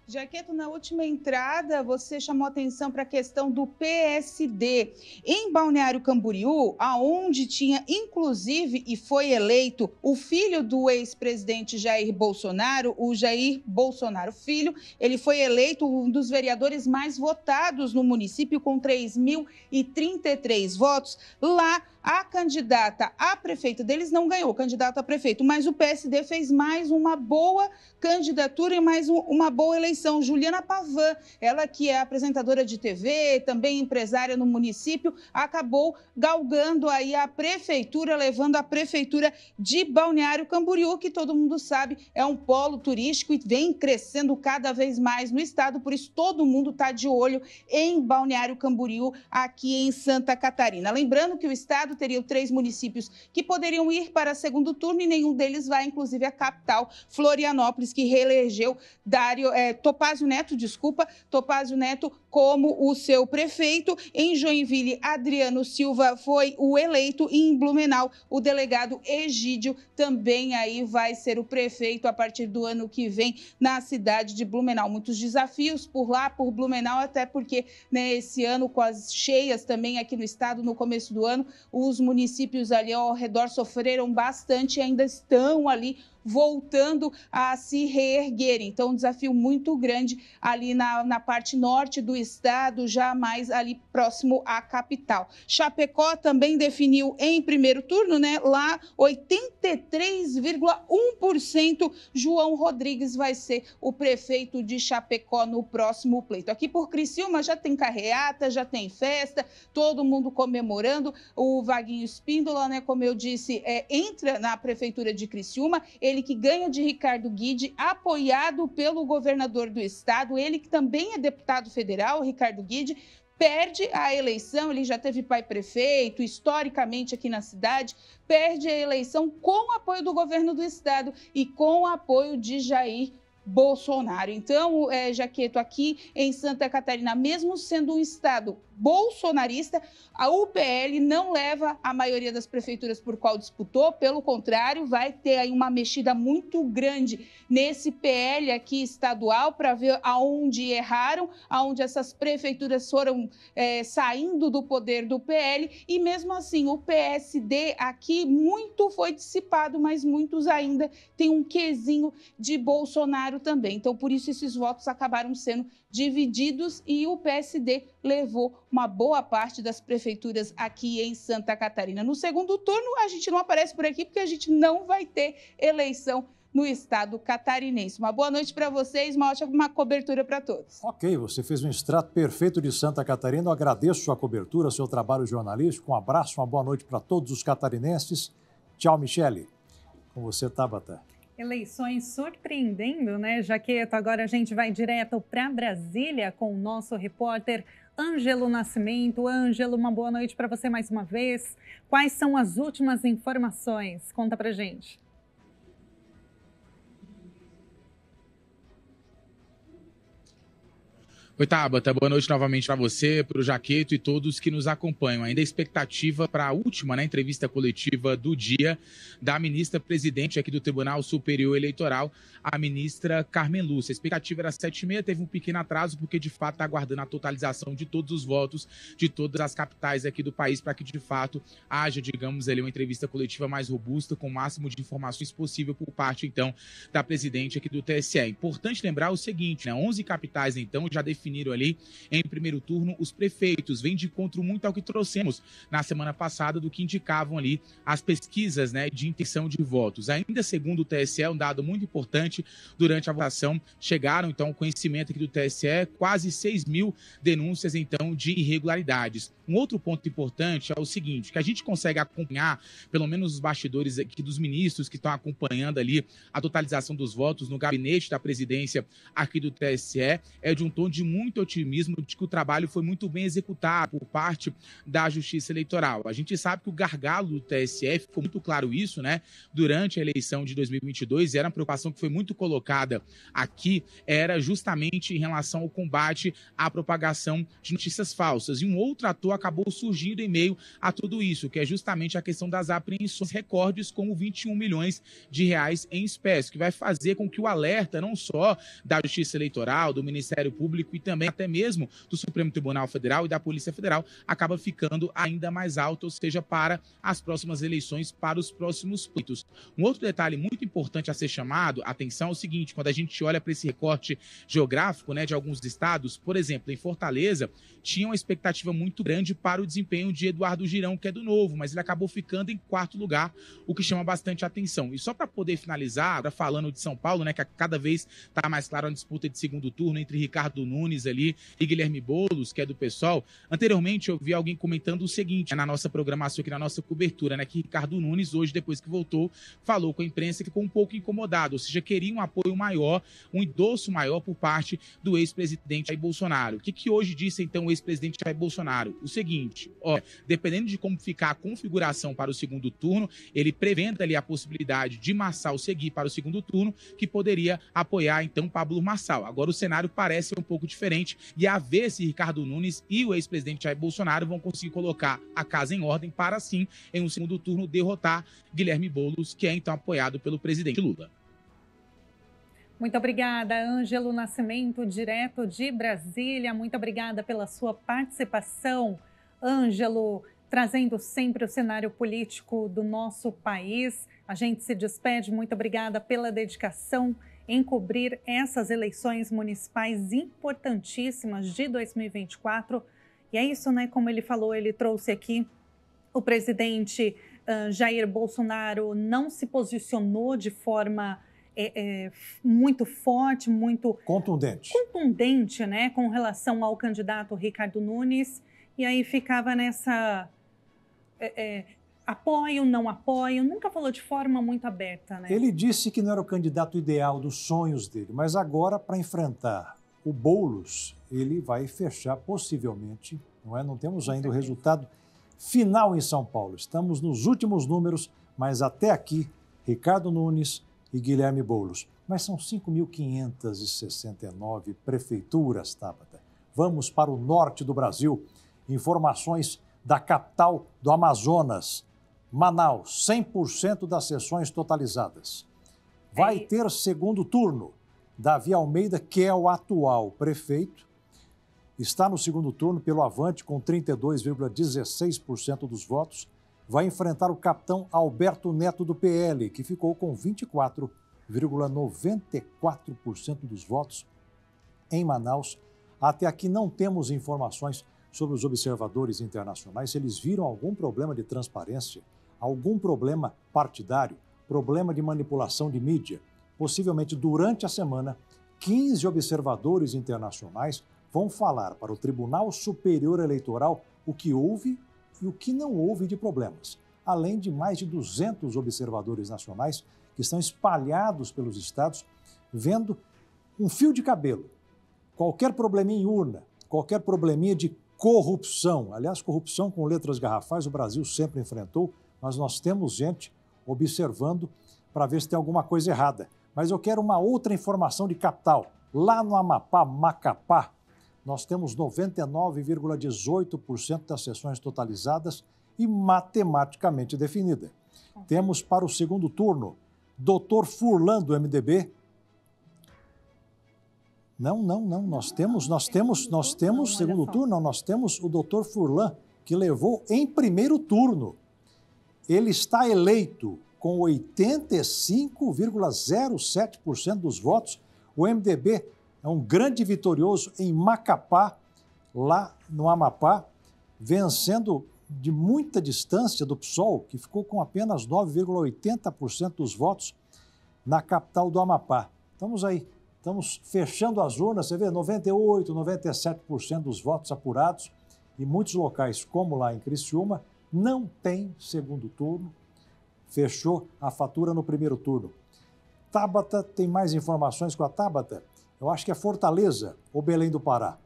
Jaqueto, na última entrada, você chamou atenção para a questão do PSD. Em Balneário Camboriú, aonde tinha, inclusive, e foi eleito o filho do ex-presidente Jair Bolsonaro, o Jair Bolsonaro Filho, ele foi eleito um dos vereadores mais votados no município, com 3.033 votos. Lá, a candidata a prefeito deles não ganhou, candidato a prefeito, mas o PSD fez mais uma boa candidatura e mais uma boa eleição. Juliana Pavan, ela que é apresentadora de TV, também empresária no município, acabou galgando aí a prefeitura, levando a prefeitura de Balneário Camboriú, que todo mundo sabe é um polo turístico e vem crescendo cada vez mais no estado, por isso todo mundo está de olho em Balneário Camboriú, aqui em Santa Catarina. Lembrando que o estado teria 3 municípios que poderiam ir para segundo turno e nenhum deles vai, inclusive a capital, Florianópolis, que reelegeu Topázio Neto como o seu prefeito. Em Joinville, Adriano Silva foi o eleito e em Blumenau, o delegado Egídio também aí vai ser o prefeito a partir do ano que vem na cidade de Blumenau. Muitos desafios por lá, por Blumenau, até porque, né, esse ano com as cheias também aqui no estado, no começo do ano, os municípios ali ao redor sofreram bastante e ainda estão ali voltando a se reerguerem. Então, um desafio muito grande ali na parte norte do estado, já mais ali próximo à capital. Chapecó também definiu em primeiro turno, né? Lá, 83,1% João Rodrigues vai ser o prefeito de Chapecó no próximo pleito. Aqui por Criciúma já tem carreata, já tem festa, todo mundo comemorando. O Vaguinho Espíndola, né? Como eu disse, entra na prefeitura de Criciúma. Ele que ganha de Ricardo Guide, apoiado pelo governador do estado, ele que também é deputado federal, Ricardo Guide, perde a eleição, ele já teve pai prefeito, historicamente aqui na cidade, perde a eleição com o apoio do governo do estado e com o apoio de Jair Bolsonaro. Então, Jaqueto, aqui em Santa Catarina, mesmo sendo um estado bolsonarista, a UPL não leva a maioria das prefeituras por qual disputou, pelo contrário, vai ter aí uma mexida muito grande nesse PL aqui estadual para ver aonde erraram, aonde essas prefeituras foram saindo do poder do PL e mesmo assim o PSD aqui muito foi dissipado, mas muitos ainda têm um quezinho de Bolsonaro também. Então, por isso esses votos acabaram sendo divididos e o PSD levou uma boa parte das prefeituras aqui em Santa Catarina. No segundo turno, a gente não aparece por aqui porque a gente não vai ter eleição no estado catarinense. Uma boa noite para vocês, uma ótima cobertura para todos. Ok, você fez um extrato perfeito de Santa Catarina. Eu agradeço sua cobertura, seu trabalho jornalístico. Um abraço, uma boa noite para todos os catarinenses. Tchau, Michele. Com você, Tabata. Eleições surpreendendo, né, Jaqueto? Agora a gente vai direto para Brasília com o nosso repórter Ângelo Nascimento. Ângelo, uma boa noite para você mais uma vez. Quais são as últimas informações? Conta pra gente. Oi, Tabata, boa noite novamente para você, para o Jaqueto e todos que nos acompanham. Ainda a expectativa para a última entrevista coletiva do dia da ministra presidente aqui do Tribunal Superior Eleitoral, a ministra Carmen Lúcia. A expectativa era 7h30, teve um pequeno atraso, porque de fato está aguardando a totalização de todos os votos de todas as capitais aqui do país, para que de fato haja, digamos, ali uma entrevista coletiva mais robusta, com o máximo de informações possível por parte, então, da presidente aqui do TSE. É importante lembrar o seguinte, né? 11 capitais, então, já definiram ali em primeiro turno os prefeitos. Vem de encontro muito ao que trouxemos na semana passada, do que indicavam ali as pesquisas, né, de intenção de votos. Ainda segundo o TSE, um dado muito importante, durante a votação chegaram então ao conhecimento aqui do TSE quase 6.000 denúncias então de irregularidades. Um outro ponto importante é o seguinte, que a gente consegue acompanhar, pelo menos os bastidores aqui dos ministros que estão acompanhando ali a totalização dos votos no gabinete da presidência aqui do TSE, é de um tom de muito otimismo de que o trabalho foi muito bem executado por parte da Justiça Eleitoral. A gente sabe que o gargalo do TSE, ficou muito claro isso, né, durante a eleição de 2022, era uma preocupação que foi muito colocada aqui, era justamente em relação ao combate à propagação de notícias falsas. E um outro ator acabou surgindo em meio a tudo isso, que é justamente a questão das apreensões, recordes como 21 milhões de reais em espécie, que vai fazer com que o alerta não só da Justiça Eleitoral, do Ministério Público e também até mesmo do Supremo Tribunal Federal e da Polícia Federal acaba ficando ainda mais alto, ou seja, para as próximas eleições, para os próximos pleitos. Um outro detalhe muito importante a ser chamado a atenção é o seguinte, quando a gente olha para esse recorte geográfico, né, de alguns estados, por exemplo, em Fortaleza, tinha uma expectativa muito grande para o desempenho de Eduardo Girão, que é do Novo, mas ele acabou ficando em quarto lugar, o que chama bastante atenção. E só para poder finalizar, agora falando de São Paulo, né, que cada vez está mais clara a disputa de segundo turno entre Ricardo Nunes ali e Guilherme Boulos, que é do PSOL. Anteriormente eu vi alguém comentando o seguinte, na nossa programação aqui, na nossa cobertura, né, que Ricardo Nunes, hoje, depois que voltou, falou com a imprensa que ficou um pouco incomodado, ou seja, queria um apoio maior, um endosso maior por parte do ex-presidente Jair Bolsonaro. O que hoje disse, então, o ex-presidente Jair Bolsonaro? O seguinte, dependendo de como ficar a configuração para o segundo turno, ele prevendo ali a possibilidade de Marçal seguir para o segundo turno, que poderia apoiar, então, Pablo Marçal. Agora o cenário parece um pouco diferente e a ver se Ricardo Nunes e o ex-presidente Jair Bolsonaro vão conseguir colocar a casa em ordem para, sim, em um segundo turno, derrotar Guilherme Boulos, que é, então, apoiado pelo presidente Lula. Muito obrigada, Ângelo Nascimento, direto de Brasília. Muito obrigada pela sua participação, Ângelo, trazendo sempre o cenário político do nosso país. A gente se despede. Muito obrigada pela dedicação em cobrir essas eleições municipais importantíssimas de 2024. E é isso, né? Como ele falou, ele trouxe aqui o presidente Jair Bolsonaro não se posicionou de forma muito forte, muito contundente, né, com relação ao candidato Ricardo Nunes, e aí ficava nessa apoio, não apoio, nunca falou de forma muito aberta, né? Ele disse que não era o candidato ideal dos sonhos dele, mas agora, para enfrentar o Boulos, ele vai fechar possivelmente, não é? Não temos ainda o resultado final em São Paulo. Estamos nos últimos números, mas até aqui, Ricardo Nunes e Guilherme Boulos. Mas são 5.569 prefeituras, Tabata. Vamos para o norte do Brasil. Informações da capital do Amazonas, Manaus, 100% das sessões totalizadas. Vai ter segundo turno. Davi Almeida, que é o atual prefeito, está no segundo turno pelo Avante com 32,16% dos votos. Vai enfrentar o capitão Alberto Neto do PL, que ficou com 24,94% dos votos em Manaus. Até aqui não temos informações sobre os observadores internacionais, se eles viram algum problema de transparência, algum problema partidário, problema de manipulação de mídia. possivelmente durante a semana, 15 observadores internacionais vão falar para o Tribunal Superior Eleitoral o que houve e o que não houve de problemas, além de mais de 200 observadores nacionais que estão espalhados pelos estados, vendo um fio de cabelo. Qualquer probleminha em urna, qualquer probleminha de corrupção. Aliás, corrupção com letras garrafais o Brasil sempre enfrentou, mas nós temos gente observando para ver se tem alguma coisa errada. Mas eu quero uma outra informação de capital. Lá no Amapá, Macapá, nós temos 99,18% das sessões totalizadas e matematicamente definida. Temos para o segundo turno, Dr. Furlan, do MDB. Não, nós temos segundo turno, nós temos o Dr. Furlan, que levou em primeiro turno. Ele está eleito com 85,07% dos votos. O MDB é um grande vitorioso em Macapá, lá no Amapá, vencendo de muita distância do PSOL, que ficou com apenas 9,80% dos votos na capital do Amapá. Estamos aí, estamos fechando as urnas, você vê, 98%, 97% dos votos apurados, e muitos locais, como lá em Criciúma, não tem segundo turno, fechou a fatura no primeiro turno. Tabata, tem mais informações com a Tabata? Eu acho que é Fortaleza ou Belém do Pará.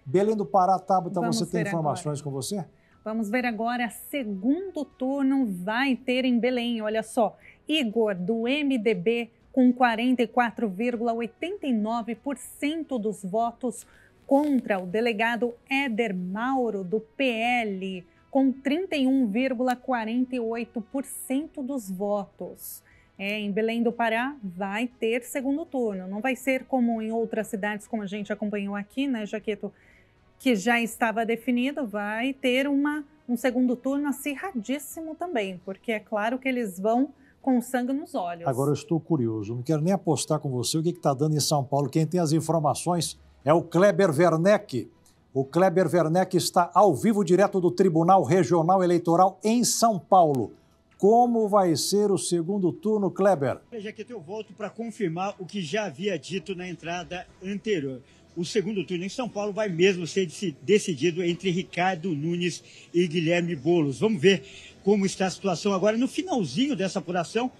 Belém do Pará, Tabata, você tem informações com você? Vamos ver agora, segundo turno vai ter em Belém, olha só. Igor, do MDB, com 44,89% dos votos contra o delegado Éder Mauro, do PL, com 31,48% dos votos. Em Belém do Pará vai ter segundo turno. Não vai ser como em outras cidades, como a gente acompanhou aqui, né, Jaqueto, que já estava definido, vai ter um segundo turno acirradíssimo também, porque é claro que eles vão com sangue nos olhos. Agora eu estou curioso, não quero nem apostar com você o que está dando em São Paulo. Quem tem as informações é o Kleber Werneck. O Kleber Werneck está ao vivo, direto do Tribunal Regional Eleitoral em São Paulo. Como vai ser o segundo turno, Kleber? Já que eu volto para confirmar o que já havia dito na entrada anterior. O segundo turno em São Paulo vai mesmo ser decidido entre Ricardo Nunes e Guilherme Boulos. Vamos ver como está a situação agora no finalzinho dessa apuração.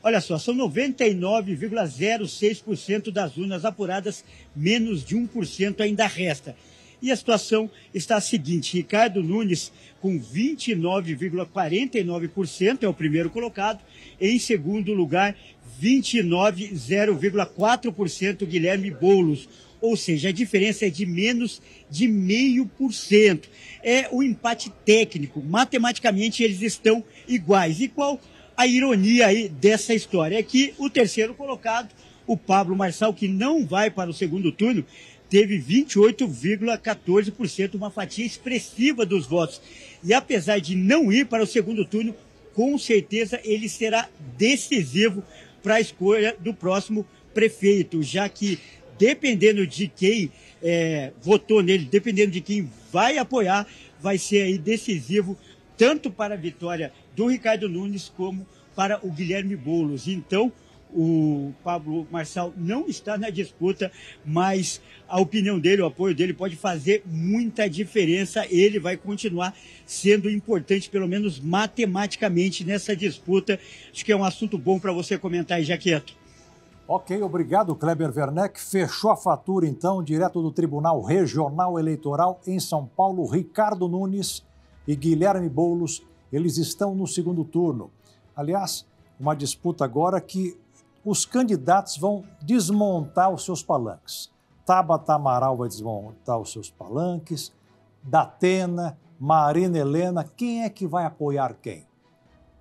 Olha só, são 99,06% das urnas apuradas, menos de 1% ainda resta. E a situação está a seguinte: Ricardo Nunes com 29,49% é o primeiro colocado. Em segundo lugar, 29,04% Guilherme Boulos. Ou seja, a diferença é de menos de 0,5%. É o empate técnico. Matematicamente, eles estão iguais. E qual a ironia aí dessa história? É que o terceiro colocado, o Pablo Marçal, que não vai para o segundo turno, teve 28,14%, uma fatia expressiva dos votos. E apesar de não ir para o segundo turno, com certeza ele será decisivo para a escolha do próximo prefeito, já que dependendo de quem votou nele, dependendo de quem vai apoiar, vai ser aí decisivo tanto para a vitória do Ricardo Nunes como para o Guilherme Boulos. Então, o Pablo Marçal não está na disputa, mas a opinião dele, o apoio dele pode fazer muita diferença. Ele vai continuar sendo importante, pelo menos matematicamente, nessa disputa. Acho que é um assunto bom para você comentar aí, Jaqueto. Ok, obrigado, Kleber Werneck. Fechou a fatura, então, direto do Tribunal Regional Eleitoral em São Paulo. Ricardo Nunes e Guilherme Boulos, eles estão no segundo turno. Aliás, uma disputa agora que os candidatos vão desmontar os seus palanques. Tabata Amaral vai desmontar os seus palanques, Datena, Marina Helena, quem é que vai apoiar quem?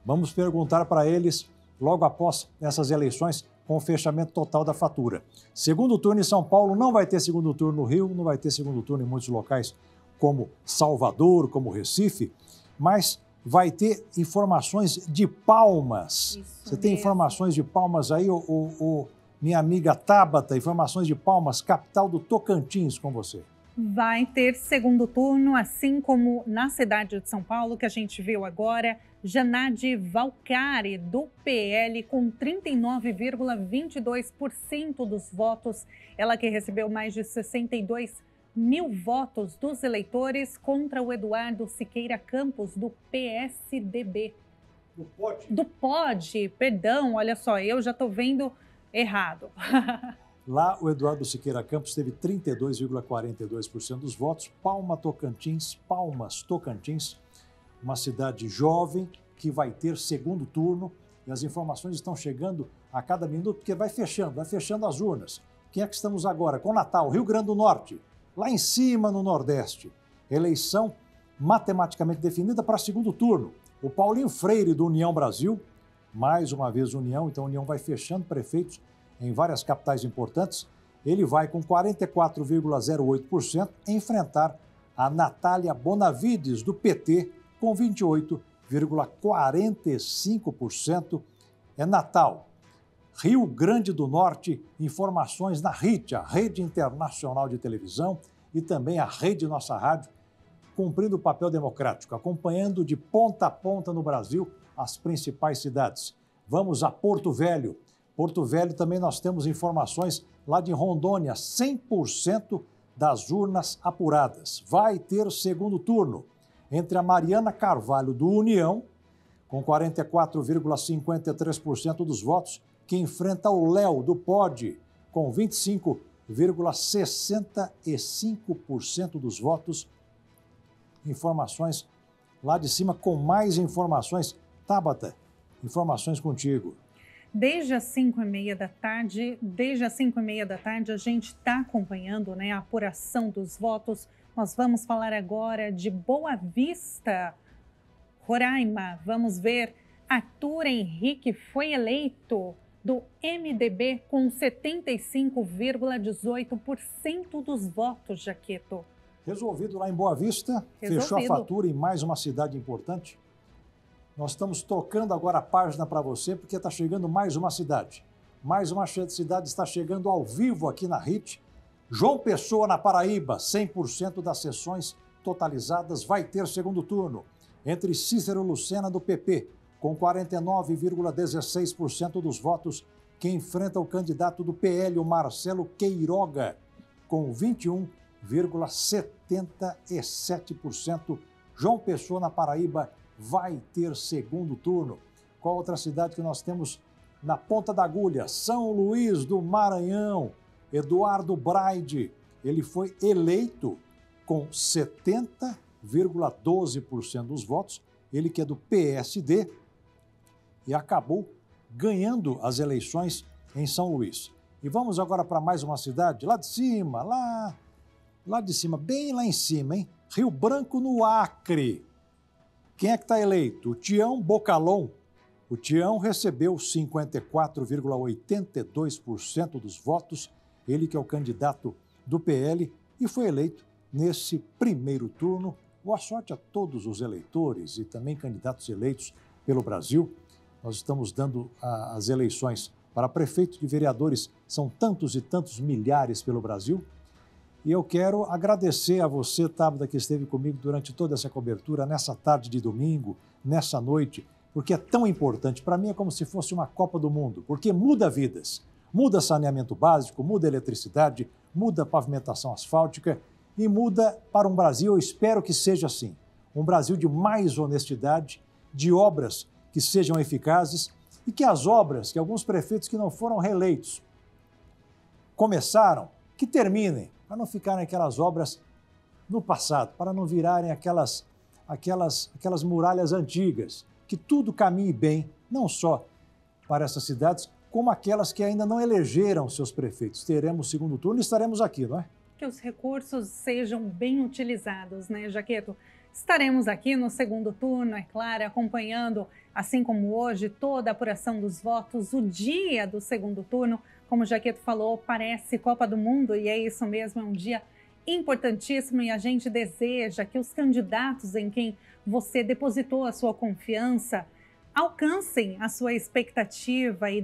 Vamos perguntar para eles logo após essas eleições, com o fechamento total da fatura. Segundo turno em São Paulo, não vai ter segundo turno no Rio, não vai ter segundo turno em muitos locais como Salvador, como Recife, mas vai ter informações de Palmas. Você tem informações de Palmas aí, minha amiga Tabata, informações de Palmas, capital do Tocantins, com você. Vai ter segundo turno, assim como na cidade de São Paulo, que a gente viu agora. Janade Valcari, do PL, com 39,22% dos votos. Ela que recebeu mais de 62 mil votos dos eleitores contra o Eduardo Siqueira Campos, do PSDB. Do POD, perdão, olha só, eu já estou vendo errado. Lá, o Eduardo Siqueira Campos teve 32,42% dos votos. Palmas, Tocantins, uma cidade jovem que vai ter segundo turno. E as informações estão chegando a cada minuto, porque vai fechando as urnas. Quem é que estamos agora? Com Natal, Rio Grande do Norte, lá em cima no Nordeste. Eleição matematicamente definida para segundo turno. O Paulinho Freire, do União Brasil, mais uma vez União, então a União vai fechando prefeitos em várias capitais importantes. Ele vai com 44,08% enfrentar a Natália Bonavides, do PT, com 28,45%. É Natal. Rio Grande do Norte, informações na RIT, a Rede Internacional de Televisão, e também a Rede Nossa Rádio, cumprindo o papel democrático, acompanhando de ponta a ponta no Brasil as principais cidades. Vamos a Porto Velho. Porto Velho também nós temos informações lá de Rondônia, 100% das urnas apuradas. Vai ter segundo turno entre a Mariana Carvalho, do União, com 44,53% dos votos, que enfrenta o Léo, do POD, com 25,65% dos votos. Informações lá de cima, com mais informações. Tabata, informações contigo. Desde as 5h30 da tarde, a gente está acompanhando, a apuração dos votos. Nós vamos falar agora de Boa Vista, Roraima. Vamos ver, Arthur Henrique foi eleito do MDB com 75,18% dos votos, Jaqueto. Resolvido lá em Boa Vista, fechou a fatura em mais uma cidade importante. Nós estamos tocando agora a página para você, porque está chegando mais uma cidade. Mais uma cidade está chegando ao vivo aqui na RIT. João Pessoa, na Paraíba, 100% das sessões totalizadas vai ter segundo turno. Entre Cícero Lucena, do PP, com 49,16% dos votos, que enfrenta o candidato do PL, o Marcelo Queiroga, com 21,77%. João Pessoa, na Paraíba, vai ter segundo turno. Qual outra cidade que nós temos na ponta da agulha? São Luís do Maranhão. Eduardo Braide, ele foi eleito com 70,12% dos votos, ele que é do PSD, e acabou ganhando as eleições em São Luís. E vamos agora para mais uma cidade, lá de cima, lá de cima, bem lá em cima, hein? Rio Branco, no Acre. Quem é que está eleito? O Tião Bocalon. O Tião recebeu 54,82% dos votos, ele que é o candidato do PL e foi eleito nesse primeiro turno. Boa sorte a todos os eleitores e também candidatos eleitos pelo Brasil. Nós estamos dando as eleições para prefeito e vereadores, são tantos e tantos milhares pelo Brasil. E eu quero agradecer a você, Tabata, que esteve comigo durante toda essa cobertura, nessa tarde de domingo, nessa noite, porque é tão importante. Para mim é como se fosse uma Copa do Mundo, porque muda vidas. Muda saneamento básico, muda eletricidade, muda pavimentação asfáltica e muda para um Brasil, eu espero que seja assim, um Brasil de mais honestidade, de obras que sejam eficazes e que as obras, que alguns prefeitos que não foram reeleitos começaram, que terminem, para não ficarem aquelas obras no passado, para não virarem aquelas muralhas antigas, que tudo caminhe bem, não só para essas cidades, como aquelas que ainda não elegeram seus prefeitos. Teremos segundo turno e estaremos aqui, não é? Que os recursos sejam bem utilizados, né, Jaqueto? Estaremos aqui no segundo turno, é claro, acompanhando, assim como hoje, toda a apuração dos votos, o dia do segundo turno. Como o Jaqueto falou, parece Copa do Mundo e é isso mesmo, é um dia importantíssimo e a gente deseja que os candidatos em quem você depositou a sua confiança alcancem a sua expectativa e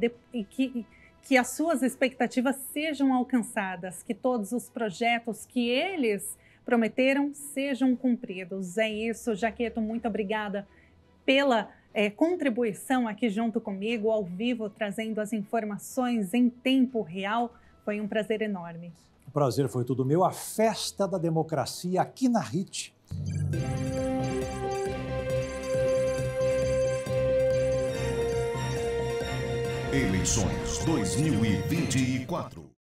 que as suas expectativas sejam alcançadas, que todos os projetos que eles prometeram sejam cumpridos. É isso, Jaqueto, muito obrigada pela contribuição aqui junto comigo, ao vivo, trazendo as informações em tempo real. Foi um prazer enorme. O prazer foi tudo meu. A festa da democracia aqui na RIT. Eleições 2024.